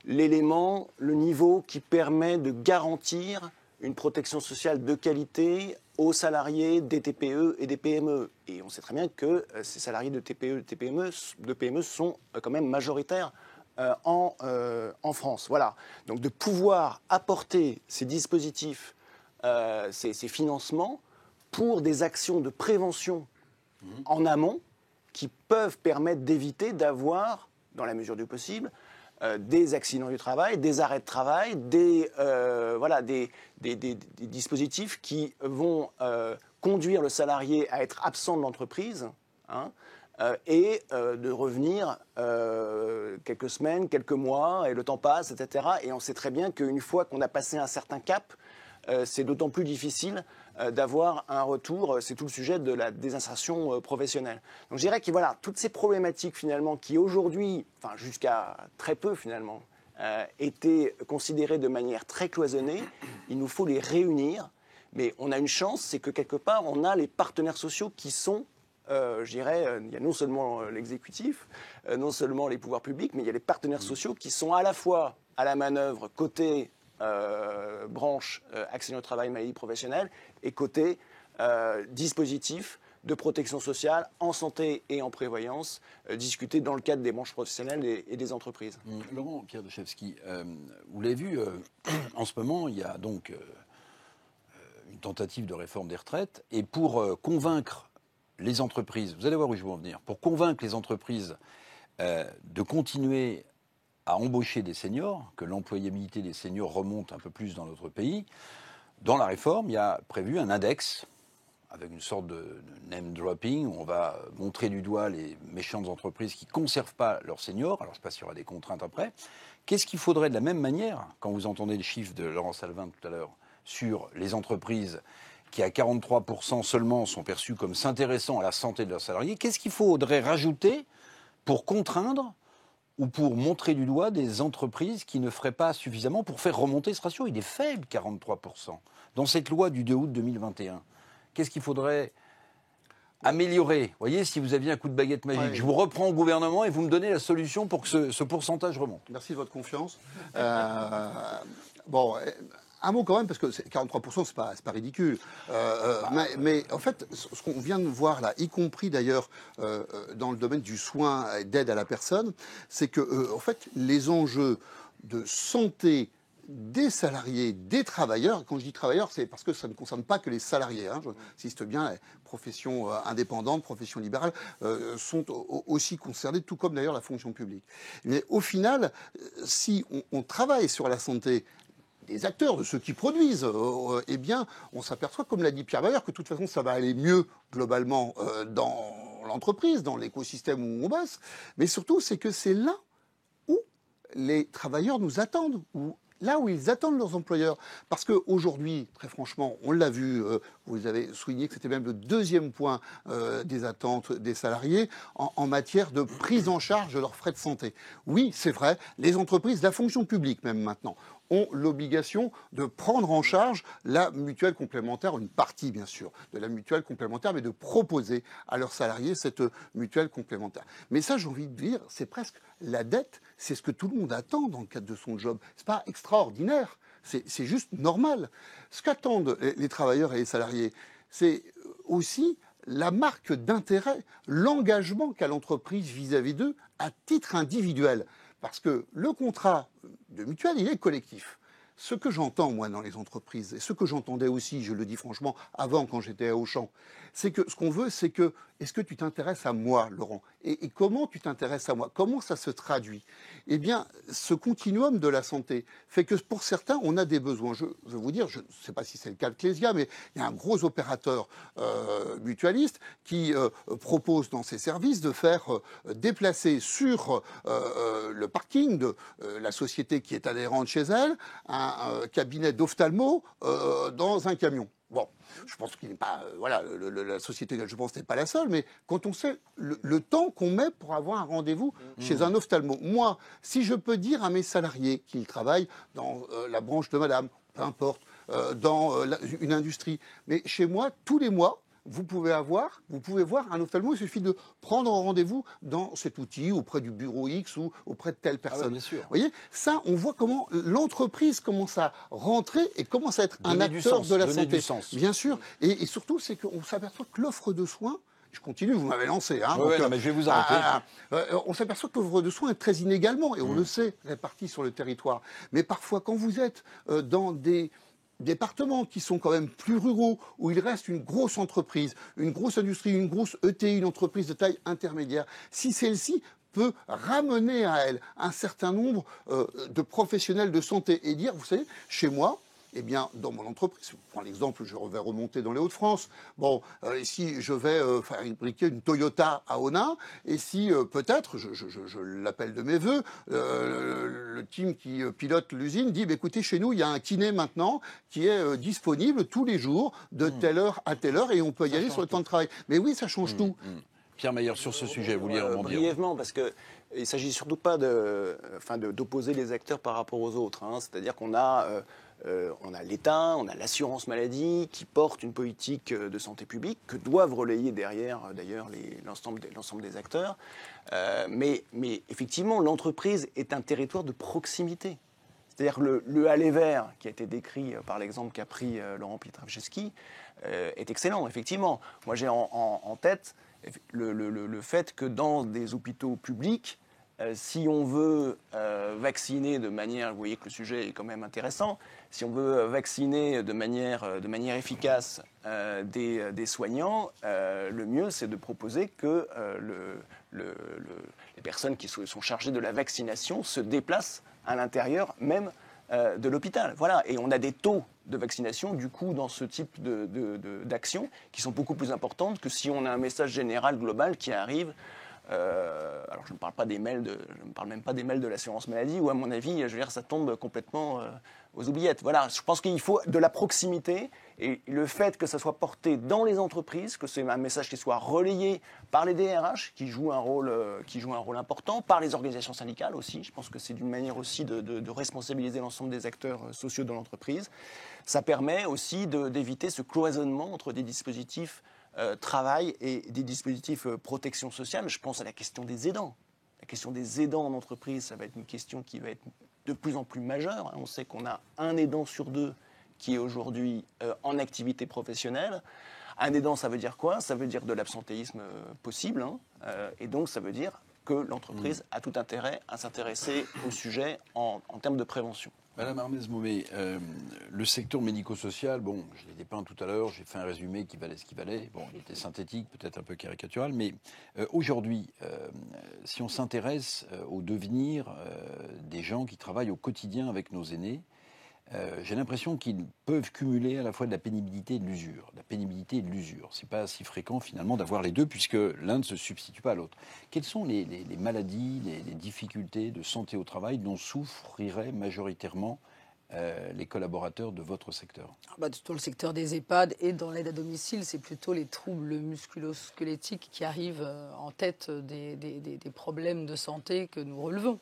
l'élément, le niveau qui permet de garantir une protection sociale de qualité aux salariés des TPE et des PME. Et on sait très bien que ces salariés de TPE et de PME sont quand même majoritaires en France. Voilà. Donc de pouvoir apporter ces dispositifs, ces financements pour des actions de prévention en amont qui peuvent permettre d'éviter d'avoir, dans la mesure du possible, des accidents du travail, des arrêts de travail, des dispositifs qui vont conduire le salarié à être absent de l'entreprise, et de revenir quelques semaines, quelques mois, et le temps passe, etc. Et on sait très bien qu'une fois qu'on a passé un certain cap, c'est d'autant plus difficile d'avoir un retour. C'est tout le sujet de la désinsertion professionnelle. Donc je dirais que voilà, toutes ces problématiques finalement qui aujourd'hui, enfin jusqu'à très peu finalement, étaient considérées de manière très cloisonnée, il nous faut les réunir. Mais on a une chance, c'est que quelque part, on a les partenaires sociaux qui sont, je dirais, il y a non seulement l'exécutif, non seulement les pouvoirs publics, mais il y a les partenaires sociaux qui sont à la fois à la manœuvre côté branche accident du travail, maladie professionnelle, et côté dispositif de protection sociale en santé et en prévoyance, discuté dans le cadre des branches professionnelles et des entreprises. Laurent Pierre-Dechevsky, vous l'avez vu, en ce moment, il y a donc une tentative de réforme des retraites, et pour convaincre les entreprises, vous allez voir où je veux en venir, pour convaincre les entreprises de continuer à embaucher des seniors, que l'employabilité des seniors remonte un peu plus dans notre pays, dans la réforme, il y a prévu un index avec une sorte de name dropping, où on va montrer du doigt les méchantes entreprises qui ne conservent pas leurs seniors. Alors je ne sais pas s'il y aura des contraintes après. Qu'est-ce qu'il faudrait de la même manière, quand vous entendez le chiffre de Laurent Salvin tout à l'heure, sur les entreprises qui à 43% seulement sont perçues comme s'intéressant à la santé de leurs salariés, qu'est-ce qu'il faudrait rajouter pour contraindre ou pour montrer du doigt des entreprises qui ne feraient pas suffisamment pour faire remonter ce ratio? Il est faible, 43%. Dans cette loi du 2 août 2021, qu'est-ce qu'il faudrait améliorer? Vous voyez, si vous aviez un coup de baguette magique, je vous reprends au gouvernement et vous me donnez la solution pour que ce pourcentage remonte. Merci de votre confiance. Un mot quand même, parce que 43%, c'est pas ridicule. Mais en fait, ce qu'on vient de voir là, y compris d'ailleurs dans le domaine du soin et d'aide à la personne, c'est que en fait, les enjeux de santé des salariés, des travailleurs, quand je dis travailleurs, c'est parce que ça ne concerne pas que les salariés, hein, j'insiste bien, les professions indépendantes, professions libérales, sont aussi concernées, tout comme d'ailleurs la fonction publique. Mais au final, si on travaille sur la santé des acteurs, de ceux qui produisent, eh bien, on s'aperçoit, comme l'a dit Pierre Bailleur, que de toute façon, ça va aller mieux globalement dans l'entreprise, dans l'écosystème où on bosse. Mais surtout, c'est que c'est là où les travailleurs nous attendent, là où ils attendent leurs employeurs. Parce qu'aujourd'hui, très franchement, on l'a vu, vous avez souligné que c'était même le deuxième point des attentes des salariés en matière de prise en charge de leurs frais de santé. Oui, c'est vrai, les entreprises, la fonction publique même maintenant, ont l'obligation de prendre en charge la mutuelle complémentaire, une partie bien sûr de la mutuelle complémentaire, mais de proposer à leurs salariés cette mutuelle complémentaire. Mais ça, j'ai envie de dire, c'est presque la dette, c'est ce que tout le monde attend dans le cadre de son job. C'est pas extraordinaire, c'est juste normal. Ce qu'attendent les travailleurs et les salariés, c'est aussi la marque d'intérêt, l'engagement qu'a l'entreprise vis-à-vis d'eux à titre individuel. Parce que le contrat de mutuelle, il est collectif. Ce que j'entends, moi, dans les entreprises, et ce que j'entendais aussi, je le dis franchement, avant, quand j'étais à Auchan, c'est que ce qu'on veut, c'est que, est-ce que tu t'intéresses à moi, Laurent ? Et comment tu t'intéresses à moi ? Comment ça se traduit ? Eh bien, ce continuum de la santé fait que pour certains, on a des besoins. Je veux vous dire, je ne sais pas si c'est le cas de Clésia, mais il y a un gros opérateur mutualiste qui propose dans ses services de faire déplacer sur le parking de la société qui est adhérente chez elle un cabinet d'ophtalmo dans un camion. Bon, je pense qu'il n'est pas, voilà, la société, je pense, n'est pas la seule, mais quand on sait le temps qu'on met pour avoir un rendez-vous chez un ophtalmo, moi, si je peux dire à mes salariés qu'ils travaillent dans la branche de madame, peu importe, dans une industrie, mais chez moi, tous les mois, vous pouvez voir un ophtalmo, il suffit de prendre rendez-vous dans cet outil, auprès du bureau X ou auprès de telle personne. Ah bien sûr. Vous voyez, ça, on voit comment l'entreprise commence à rentrer et commence à être un acteur de la santé. Du sens. Bien sûr. Et surtout, c'est qu'on s'aperçoit que l'offre de soins, je continue, vous m'avez lancé. Hein, non, mais je vais vous arrêter. On s'aperçoit que l'offre de soins est très inégalement, et on le sait, répartie sur le territoire. Mais parfois, quand vous êtes dans des départements qui sont quand même plus ruraux, où il reste une grosse entreprise, une grosse industrie, une grosse ETI, une entreprise de taille intermédiaire, si celle-ci peut ramener à elle un certain nombre de professionnels de santé et dire, vous savez, chez moi, eh bien, dans mon entreprise, je prends l'exemple, je vais remonter dans les Hauts-de-France. Bon, si je vais fabriquer une Toyota à Onnain, et si peut-être, je l'appelle de mes voeux, le team qui pilote l'usine dit, bah, écoutez, chez nous, il y a un kiné maintenant qui est disponible tous les jours, de telle heure à telle heure, et on peut y aller sur le temps de travail. Mais oui, ça change tout. Pierre Maillard, sur ce sujet, vous vouliez rebondir ? Brièvement, parce qu'il ne s'agit surtout pas d'opposer les acteurs par rapport aux autres. Hein. C'est-à-dire qu'on a l'État, on a l'assurance maladie qui porte une politique de santé publique que doivent relayer derrière, d'ailleurs, l'ensemble des acteurs. Mais effectivement, l'entreprise est un territoire de proximité. C'est-à-dire le aller vert qui a été décrit par l'exemple qu'a pris Laurent Pietraszewski est excellent, effectivement. Moi, j'ai en tête le fait que dans des hôpitaux publics, si on veut vacciner de manière, vous voyez que le sujet est quand même intéressant, si on veut vacciner de manière efficace des soignants, le mieux c'est de proposer que les personnes qui sont chargées de la vaccination se déplacent à l'intérieur même de l'hôpital. Voilà. Et on a des taux de vaccination, du coup, dans ce type d'action qui sont beaucoup plus importantes que si on a un message général, global, qui arrive. Alors, je ne parle même pas des mails de l'assurance maladie, où, à mon avis, je veux dire, ça tombe complètement aux oubliettes. Voilà. Je pense qu'il faut de la proximité, et le fait que ça soit porté dans les entreprises, que c'est un message qui soit relayé par les DRH, qui jouent un rôle important, par les organisations syndicales aussi. Je pense que c'est d'une manière aussi de responsabiliser l'ensemble des acteurs sociaux de l'entreprise. Ça permet aussi d'éviter ce cloisonnement entre des dispositifs travail et des dispositifs protection sociale. Je pense à la question des aidants. La question des aidants en entreprise, ça va être une question qui va être de plus en plus majeure. On sait qu'on a un aidant sur deux qui est aujourd'hui en activité professionnelle. Un aidant, ça veut dire quoi? Ça veut dire de l'absentéisme possible. Et donc, ça veut dire que l'entreprise a tout intérêt à s'intéresser au sujet en termes de prévention. Madame Arnez-Maumé, le secteur médico-social, bon, je l'ai dépeint tout à l'heure, j'ai fait un résumé qui valait ce qu'il valait. Bon, il était synthétique, peut-être un peu caricatural, mais aujourd'hui, si on s'intéresse au devenir des gens qui travaillent au quotidien avec nos aînés, j'ai l'impression qu'ils peuvent cumuler à la fois de la pénibilité et de l'usure. La pénibilité et de l'usure. C'est pas si fréquent finalement d'avoir les deux puisque l'un ne se substitue pas à l'autre. Quelles sont les maladies, les difficultés de santé au travail dont souffriraient majoritairement les collaborateurs de votre secteur? Dans le secteur des EHPAD et dans l'aide à domicile, c'est plutôt les troubles musculo-squelettiques qui arrivent en tête des problèmes de santé que nous relevons.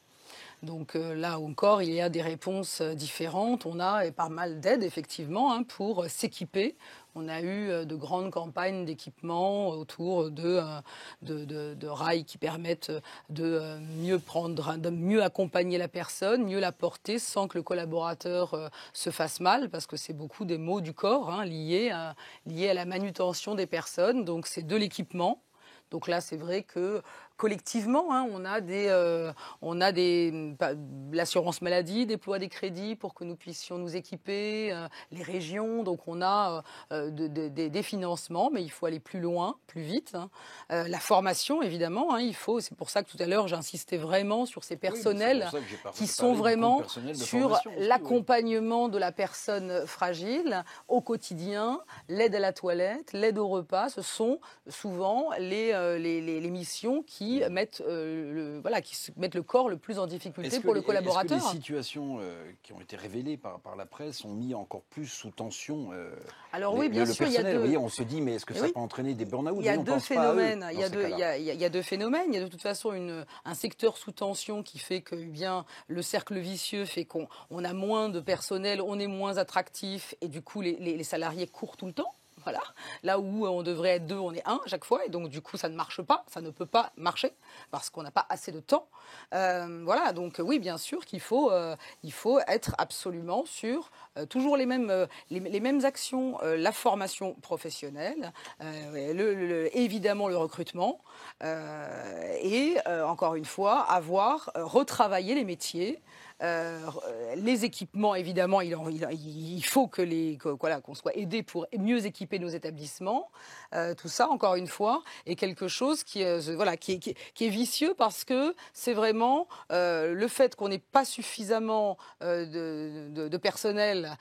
Donc là encore, il y a des réponses différentes. On a pas mal d'aides, effectivement, pour s'équiper. On a eu de grandes campagnes d'équipement autour de rails qui permettent de mieux accompagner la personne, mieux la porter sans que le collaborateur se fasse mal, parce que c'est beaucoup des maux du corps liés à la manutention des personnes. Donc c'est de l'équipement. Donc là, c'est vrai que collectivement, on a l'assurance maladie déploie des crédits pour que nous puissions nous équiper, les régions, donc on a des financements, mais il faut aller plus loin, plus vite. La formation, évidemment, c'est pour ça que tout à l'heure j'insistais vraiment sur ces personnels qui sont vraiment sur l'accompagnement de la personne fragile au quotidien, l'aide à la toilette, l'aide au repas, ce sont souvent les missions qui mettent le corps le plus en difficulté pour le collaborateur. Est-ce que les situations qui ont été révélées par la presse ont mis encore plus sous tension Alors oui, bien sûr, il y a deux. Vous voyez, on se dit, mais est-ce que ça peut entraîner des burn-out? Il y a deux phénomènes. Il y a deux phénomènes. Il y a de toute façon un secteur sous tension qui fait que le cercle vicieux fait qu'on a moins de personnel, on est moins attractif et du coup les salariés courent tout le temps. Voilà. Là où on devrait être 2, on est 1 à chaque fois. Et donc, du coup, ça ne marche pas. Ça ne peut pas marcher parce qu'on n'a pas assez de temps. Voilà. Donc, oui, bien sûr qu'il faut être absolument sur toujours les mêmes actions. La formation professionnelle, évidemment le recrutement. Et encore une fois, retravailler les métiers. Les équipements, évidemment, il faut qu'on soit aidé pour mieux équiper nos établissements. Tout ça, encore une fois, est quelque chose qui est vicieux parce que c'est vraiment le fait qu'on n'ait pas suffisamment de personnel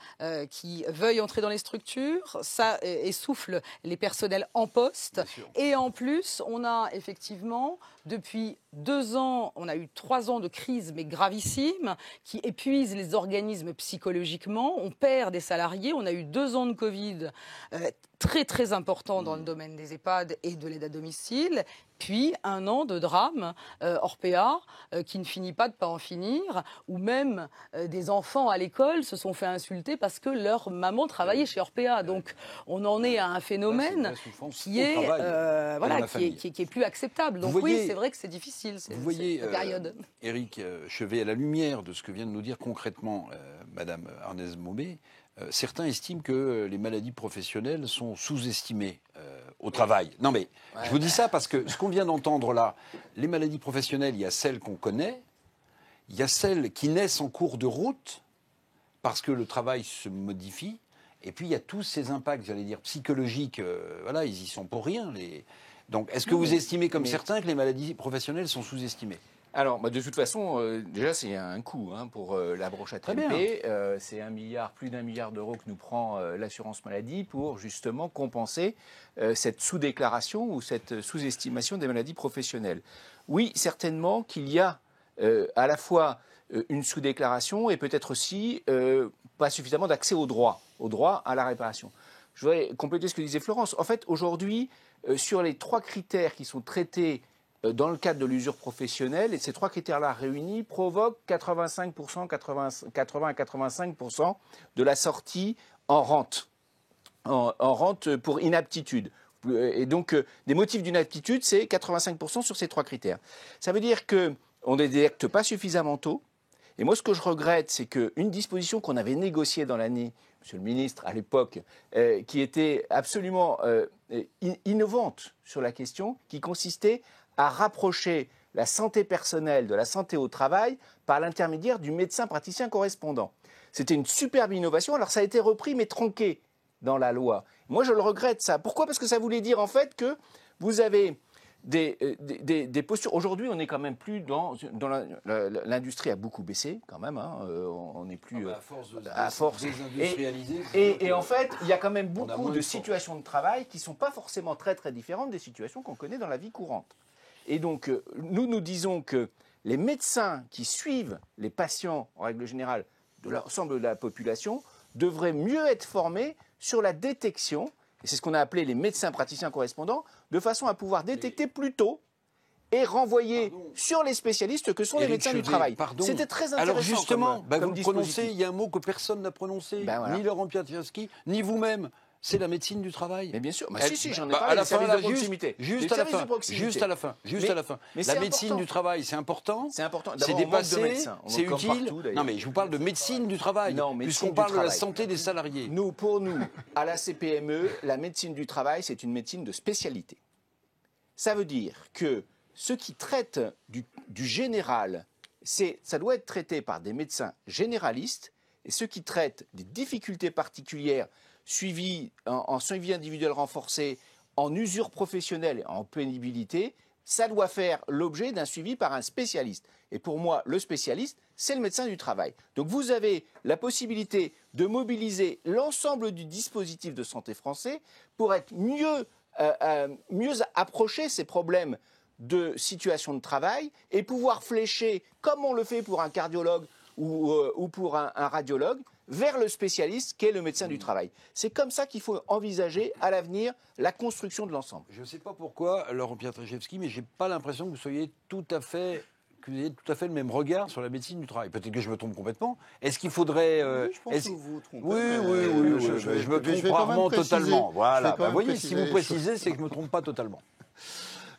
qui veuille entrer dans les structures, ça essouffle les personnels en poste. Et en plus, on a effectivement, depuis 2 ans, on a eu 3 ans de crise, mais gravissime, qui épuisent les organismes psychologiquement. On perd des salariés. On a eu 2 ans de Covid très, très importants dans le domaine des EHPAD et de l'aide à domicile. Puis 1 an de drame Orpea qui ne finit pas de pas en finir, ou même des enfants à l'école se sont fait insulter parce que leur maman travaillait chez Orpea. Donc on en est à un phénomène qui est plus acceptable. Donc oui, c'est vrai que c'est difficile cette période. Éric Chevet, à la lumière de ce que vient de nous dire concrètement Madame Arnez-Maumé, certains estiment que les maladies professionnelles sont sous-estimées au travail. Non mais, je vous dis ça parce que ce qu'on vient d'entendre là, les maladies professionnelles, il y a celles qu'on connaît, il y a celles qui naissent en cours de route parce que le travail se modifie, et puis il y a tous ces impacts, j'allais dire, psychologiques, ils y sont pour rien. Donc, est-ce que vous estimez, comme certains, que les maladies professionnelles sont sous-estimées ? Alors, de toute façon, déjà, c'est un coût pour la branche AT&P. C'est plus d'1 milliard d'euros que nous prend l'assurance maladie pour justement compenser cette sous-déclaration ou cette sous-estimation des maladies professionnelles. Oui, certainement qu'il y a à la fois une sous-déclaration et peut-être aussi pas suffisamment d'accès au droit à la réparation. Je voudrais compléter ce que disait Florence. En fait, aujourd'hui, sur les 3 critères qui sont traités dans le cadre de l'usure professionnelle, et ces 3 critères-là réunis provoquent 80 à 85% de la sortie en rente, en rente pour inaptitude. Et donc, des motifs d'inaptitude, c'est 85% sur ces 3 critères. Ça veut dire qu'on ne détecte pas suffisamment tôt. Et moi, ce que je regrette, c'est qu'une disposition qu'on avait négociée dans l'année, Monsieur le ministre, à l'époque, qui était absolument innovante sur la question, qui consistait à rapprocher la santé personnelle de la santé au travail par l'intermédiaire du médecin praticien correspondant. C'était une superbe innovation. Alors ça a été repris mais tronqué dans la loi. Moi je le regrette ça. Pourquoi ? Parce que ça voulait dire en fait que vous avez des postures. Aujourd'hui, on n'est quand même plus dans l'industrie a beaucoup baissé quand même. Hein. On n'est plus à force de désindustrialiser. Et en fait, il y a quand même beaucoup de situations de travail qui ne sont pas forcément très très différentes des situations qu'on connaît dans la vie courante. Et donc, nous disons que les médecins qui suivent les patients, en règle générale, de l'ensemble de la population, devraient mieux être formés sur la détection, et c'est ce qu'on a appelé les médecins praticiens correspondants, de façon à pouvoir détecter plus tôt et renvoyer sur les spécialistes que sont les médecins du travail. C'était très intéressant. Alors justement, comme vous le prononcez, il y a un mot que personne n'a prononcé, ni Laurent Pietraszewski, ni vous-même. C'est la médecine du travail. Mais bien sûr. Si, j'en ai parlé. À la fin, juste à la fin. La médecine du travail, c'est important. C'est important. C'est dépassé. C'est utile. Non, mais je vous parle de médecine du travail. Puisqu'on parle de la santé des salariés. Pour nous, à la CPME, la médecine du travail, c'est une médecine de spécialité. Ça veut dire que ceux qui traitent du général, ça doit être traité par des médecins généralistes, et ceux qui traitent des difficultés particulières suivi en suivi individuel renforcé, en usure professionnelle, en pénibilité, ça doit faire l'objet d'un suivi par un spécialiste. Et pour moi, le spécialiste, c'est le médecin du travail. Donc vous avez la possibilité de mobiliser l'ensemble du dispositif de santé français pour être mieux approcher ces problèmes de situation de travail et pouvoir flécher, comme on le fait pour un cardiologue ou pour un radiologue, vers le spécialiste qu'est le médecin du travail. C'est comme ça qu'il faut envisager à l'avenir la construction de l'ensemble. Je ne sais pas pourquoi, Laurent Pietraszewski, mais je n'ai pas l'impression que vous ayez tout à fait le même regard sur la médecine du travail. Peut-être que je me trompe complètement. Est-ce qu'il faudrait... Oui, je pense que vous vous trompez. Oui, je me trompe rarement totalement. Voilà, vous voyez, si vous précisez, c'est que je ne me trompe pas totalement.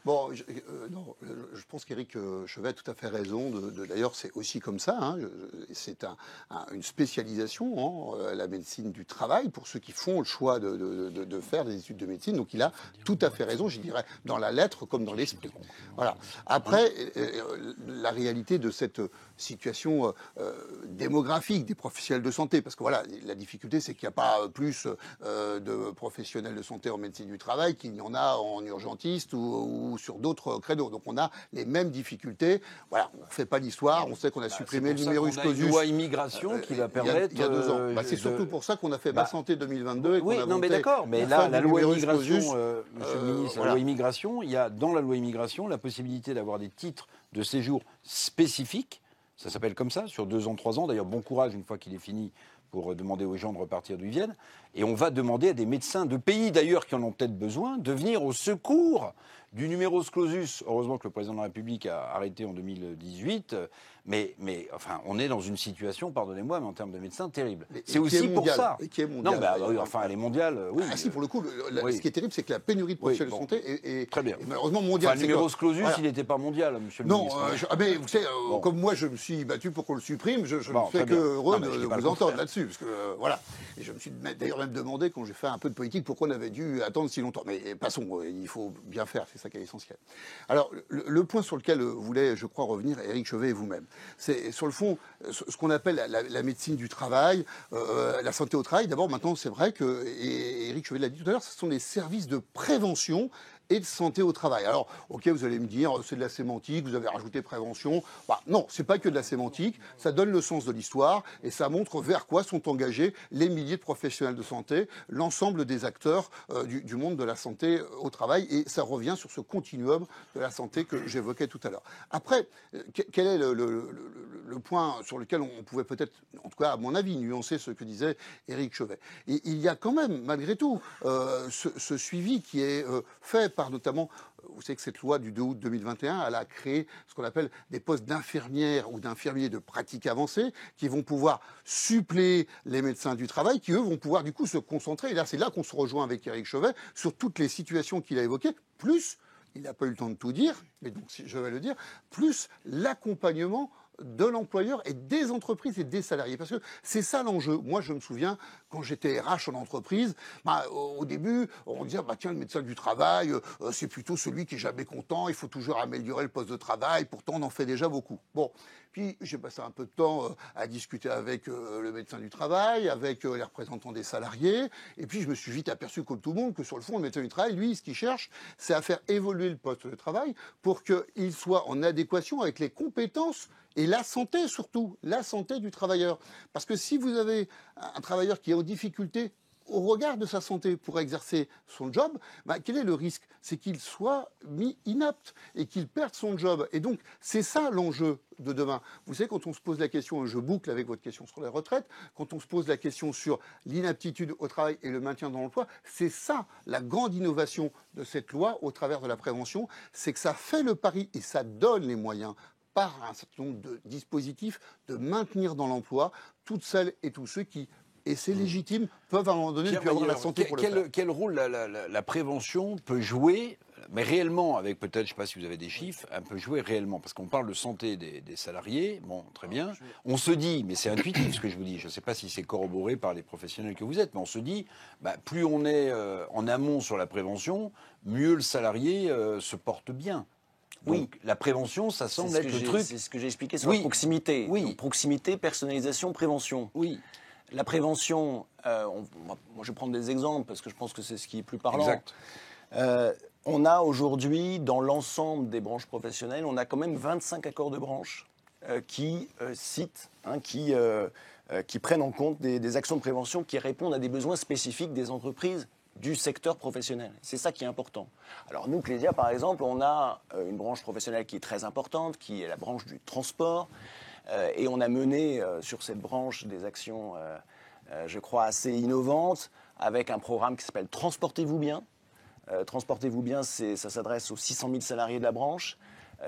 Bon, je pense qu'Éric Chevet a tout à fait raison. D'ailleurs, c'est aussi comme ça. Hein, c'est une spécialisation, la médecine du travail, pour ceux qui font le choix de faire des études de médecine. Donc, il a tout à fait raison, je dirais, dans la lettre comme dans l'esprit. Voilà. Après, la réalité de cette situation démographique des professionnels de santé, parce que voilà, la difficulté, c'est qu'il n'y a pas plus de professionnels de santé en médecine du travail qu'il n'y en a en urgentiste ou sur d'autres créneaux. Donc on a les mêmes difficultés. Voilà, on ne fait pas l'histoire. On sait qu'on a supprimé le numerus clausus. Il y a une loi immigration qui va permettre... Il y a 2 ans. C'est surtout pour ça qu'on a fait Ma Santé 2022. Et oui, non mais d'accord. Mais là, la loi immigration, monsieur le ministre, la loi immigration, il y a dans la loi immigration la possibilité d'avoir des titres de séjour spécifiques. Ça s'appelle comme ça, sur 2 ans, 3 ans. D'ailleurs, bon courage une fois qu'il est fini pour demander aux gens de repartir d'où ils viennent. Et on va demander à des médecins de pays d'ailleurs qui en ont peut-être besoin de venir au secours du numerus clausus. Heureusement que le président de la République a arrêté en 2018. Mais enfin, on est dans une situation, pardonnez-moi, mais en termes de médecins, terrible. C'est aussi pour ça. Et qui est mondiale. Non, bah, oui, enfin, elle est mondiale, oui. Ah si, pour le coup, ce qui est terrible, c'est que la pénurie de professionnels de santé est très bien. Malheureusement mondiale. Enfin, le numerus clausus, il n'était pas mondial, monsieur le ministre. Non, mais vous savez, comme moi, je me suis battu pour qu'on le supprime, je ne fais que heureux de vous entendre là-dessus. Parce que, voilà. Et je me suis d'ailleurs même demandé, quand j'ai fait un peu de politique, pourquoi on avait dû attendre si longtemps. Mais passons, il faut bien faire, c'est ça qui est essentiel. Alors, le point sur lequel voulait, je crois, revenir Éric Chevet et vous-même, c'est sur le fond, ce qu'on appelle la médecine du travail, la santé au travail. D'abord, maintenant, c'est vrai que, et Éric Chevet l'a dit tout à l'heure, ce sont des services de prévention et de santé au travail. Alors, ok, vous allez me dire, c'est de la sémantique, vous avez rajouté prévention. Bah, non, c'est pas que de la sémantique, ça donne le sens de l'histoire et ça montre vers quoi sont engagés les milliers de professionnels de santé, l'ensemble des acteurs du monde de la santé au travail, et ça revient sur ce continuum de la santé que j'évoquais tout à l'heure. Après, quel est le point sur lequel on pouvait peut-être, en tout cas à mon avis, nuancer ce que disait Éric Chevet. Et il y a quand même, malgré tout, ce suivi qui est fait par notamment, vous savez que cette loi du 2 août 2021, elle a créé ce qu'on appelle des postes d'infirmières ou d'infirmiers de pratique avancée qui vont pouvoir suppléer les médecins du travail, qui eux vont pouvoir du coup se concentrer, et là c'est là qu'on se rejoint avec Éric Chevet, sur toutes les situations qu'il a évoquées, plus, il n'a pas eu le temps de tout dire, mais donc je vais le dire, plus l'accompagnement de l'employeur et des entreprises et des salariés. Parce que c'est ça l'enjeu. Moi, je me souviens, quand j'étais RH en entreprise, au début, on disait, tiens, le médecin du travail, c'est plutôt celui qui est jamais content, il faut toujours améliorer le poste de travail, pourtant on en fait déjà beaucoup. Bon, puis j'ai passé un peu de temps à discuter avec le médecin du travail, avec les représentants des salariés, et puis je me suis vite aperçu, comme tout le monde, que sur le fond, le médecin du travail, lui, ce qu'il cherche, c'est à faire évoluer le poste de travail pour qu'il soit en adéquation avec les compétences et la santé surtout, la santé du travailleur. Parce que si vous avez un travailleur qui est en difficulté au regard de sa santé pour exercer son job, quel est le risque? C'est qu'il soit mis inapte et qu'il perde son job. Et donc, c'est ça l'enjeu de demain. Vous savez, quand on se pose la question, je boucle avec votre question sur les retraites, quand on se pose la question sur l'inaptitude au travail et le maintien dans l'emploi, c'est ça la grande innovation de cette loi au travers de la prévention, c'est que ça fait le pari et ça donne les moyens par un certain nombre de dispositifs de maintenir dans l'emploi toutes celles et tous ceux qui, et c'est légitime, peuvent à un moment donné ne plus avoir la santé pour le faire. Quel rôle la prévention peut jouer, mais réellement, avec peut-être, je ne sais pas si vous avez des chiffres, elle peut jouer réellement, parce qu'on parle de santé des salariés, bon, très bien, on se dit, mais c'est intuitif ce que je vous dis, je ne sais pas si c'est corroboré par les professionnels que vous êtes, mais on se dit, plus on est en amont sur la prévention, mieux le salarié se porte bien. Donc, oui, la prévention, ça semble être le truc. C'est ce que j'ai expliqué sur la proximité. Oui. Donc, proximité, personnalisation, prévention. Oui. La prévention, moi je vais prendre des exemples parce que je pense que c'est ce qui est plus parlant. Exact. On a aujourd'hui, dans l'ensemble des branches professionnelles, on a quand même 25 accords de branche qui citent, qui prennent en compte des actions de prévention qui répondent à des besoins spécifiques des entreprises du secteur professionnel. C'est ça qui est important. Alors nous, Clésia, par exemple, on a une branche professionnelle qui est très importante, qui est la branche du transport, et on a mené sur cette branche des actions, je crois, assez innovantes, avec un programme qui s'appelle Transportez-vous bien. Transportez-vous bien, ça s'adresse aux 600 000 salariés de la branche.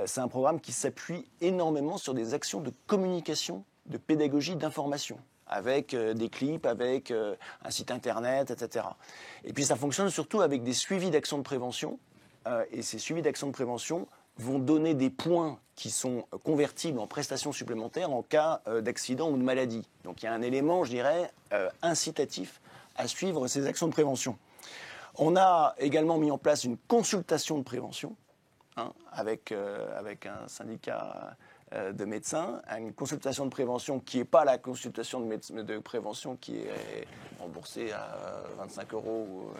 C'est un programme qui s'appuie énormément sur des actions de communication, de pédagogie, d'information, avec des clips, avec un site internet, etc. Et puis ça fonctionne surtout avec des suivis d'actions de prévention. Et ces suivis d'actions de prévention vont donner des points qui sont convertibles en prestations supplémentaires en cas d'accident ou de maladie. Donc il y a un élément, je dirais, incitatif à suivre ces actions de prévention. On a également mis en place une consultation de prévention avec un syndicat de médecins, une consultation de prévention qui n'est pas la consultation de prévention qui est remboursée à 25 € ou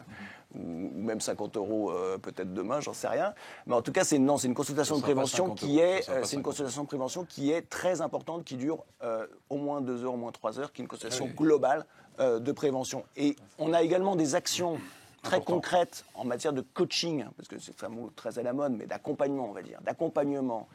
même 50 € peut-être demain, j'en sais rien. Mais en tout cas, c'est une consultation de prévention qui est très importante, qui dure au moins 2 heures, au moins 3 heures, qui est une consultation globale de prévention. Et on a également des actions très concrètes en matière de coaching, parce que c'est un mot très à la mode, mais d'accompagnement, on va dire, d'accompagnement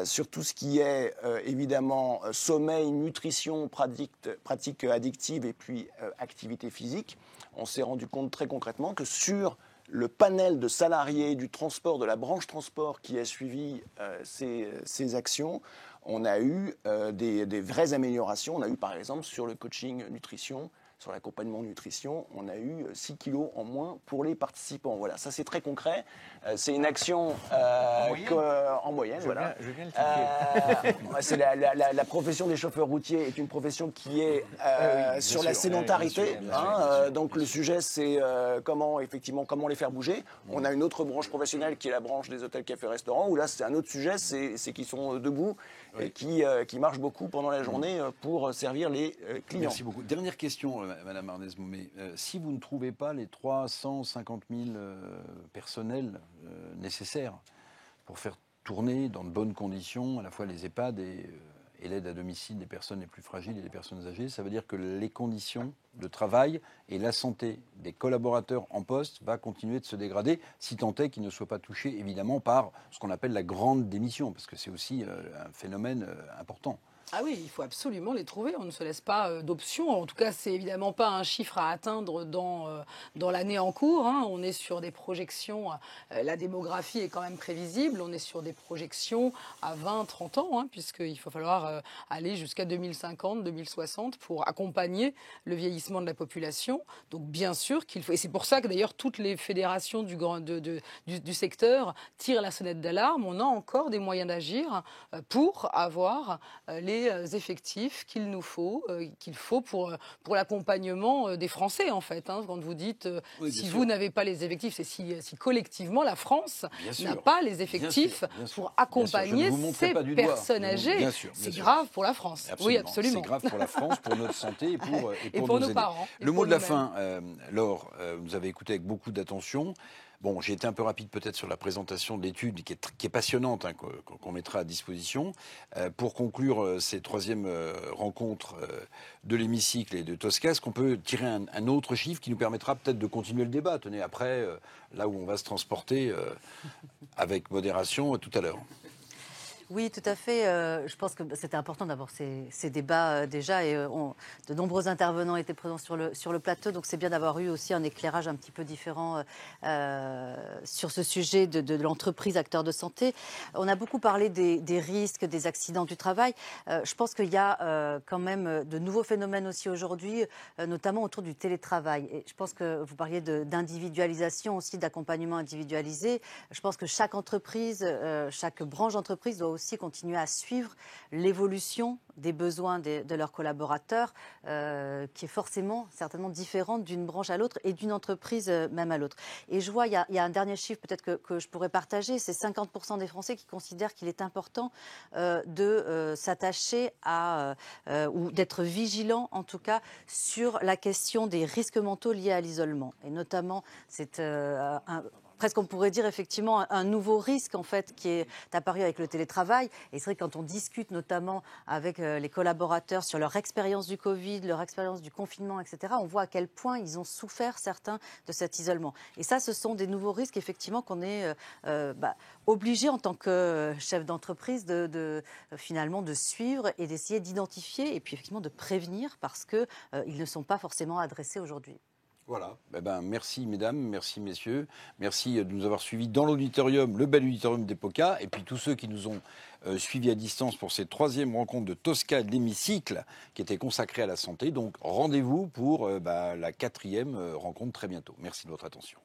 sur tout ce qui est évidemment sommeil, nutrition, pratique addictive et puis activité physique. On s'est rendu compte très concrètement que sur le panel de salariés du transport, de la branche transport qui a suivi ces actions, on a eu des vraies améliorations. On a eu par exemple sur le coaching nutrition, sur l'accompagnement nutrition, on a eu 6 kilos en moins pour les participants. Voilà, ça c'est très concret. C'est une action en moyenne. Voilà. Je viens le C'est la profession des chauffeurs routiers est une profession qui est sur la sédentarité. Donc le sujet c'est comment les faire bouger. On a une autre branche professionnelle qui est la branche des hôtels, cafés, restaurants, où là c'est un autre sujet, c'est qu'ils sont debout et qui marchent beaucoup pendant la journée pour servir les clients. Merci beaucoup. Dernière question, Madame Arnez-Momé. Si vous ne trouvez pas les 350 000 personnels nécessaires pour faire tourner dans de bonnes conditions à la fois les EHPAD et l'aide à domicile des personnes les plus fragiles et des personnes âgées, ça veut dire que les conditions de travail et la santé des collaborateurs en poste va continuer de se dégrader, si tant est qu'ils ne soient pas touchés évidemment par ce qu'on appelle la grande démission, parce que c'est aussi un phénomène important. Ah oui, il faut absolument les trouver. On ne se laisse pas d'options. En tout cas, c'est évidemment pas un chiffre à atteindre dans l'année en cours. On est sur des projections. La démographie est quand même prévisible. On est sur des projections à 20, 30 ans, puisqu'il va falloir aller jusqu'à 2050, 2060 pour accompagner le vieillissement de la population. Donc, bien sûr qu'il faut. Et c'est pour ça que d'ailleurs, toutes les fédérations du secteur tirent la sonnette d'alarme. On a encore des moyens d'agir pour avoir les effectifs qu'il nous faut, pour l'accompagnement des Français, en fait. Quand vous dites, si vous n'avez pas les effectifs, c'est si collectivement la France n'a pas les effectifs pour accompagner ces personnes âgées. C'est grave pour la France. Absolument. Oui, absolument. C'est grave pour la France, pour notre santé et pour nos aider. parents. Le mot de la fin, Laure, vous avez écouté avec beaucoup d'attention. Bon, j'ai été un peu rapide peut-être sur la présentation de l'étude qui est passionnante, qu'on mettra à disposition. Pour conclure ces troisièmes rencontres de l'hémicycle et de Tosca, est-ce qu'on peut tirer un autre chiffre qui nous permettra peut-être de continuer le débat? Tenez, après, là où on va se transporter avec modération tout à l'heure. Oui, tout à fait. Je pense que c'était important d'avoir ces débats déjà et de nombreux intervenants étaient présents sur le plateau, donc c'est bien d'avoir eu aussi un éclairage un petit peu différent sur ce sujet de l'entreprise acteur de santé. On a beaucoup parlé des risques, des accidents du travail. Je pense qu'il y a quand même de nouveaux phénomènes aussi aujourd'hui, notamment autour du télétravail. Et je pense que vous parliez d'individualisation aussi, d'accompagnement individualisé. Je pense que chaque entreprise, chaque branche d'entreprise doit aussi continuer à suivre l'évolution des besoins de leurs collaborateurs, qui est forcément, certainement différente d'une branche à l'autre et d'une entreprise même à l'autre. Et je vois, il y a un dernier chiffre peut-être que je pourrais partager, c'est 50% des Français qui considèrent qu'il est important de s'attacher à, ou d'être vigilant en tout cas, sur la question des risques mentaux liés à l'isolement. Et notamment, c'est presque on pourrait dire effectivement un nouveau risque en fait qui est apparu avec le télétravail. Et c'est vrai que quand on discute notamment avec les collaborateurs sur leur expérience du Covid, leur expérience du confinement, etc., on voit à quel point ils ont souffert certains de cet isolement. Et ça, ce sont des nouveaux risques effectivement qu'on est obligé en tant que chef d'entreprise finalement de suivre et d'essayer d'identifier et puis effectivement de prévenir parce que ils ne sont pas forcément adressés aujourd'hui. Voilà. Merci mesdames, merci messieurs, merci de nous avoir suivis dans l'auditorium, le bel auditorium d'Epoca, et puis tous ceux qui nous ont suivis à distance pour cette troisième rencontre de Tosca de l'hémicycle qui était consacrée à la santé. Donc rendez-vous pour la quatrième rencontre très bientôt. Merci de votre attention.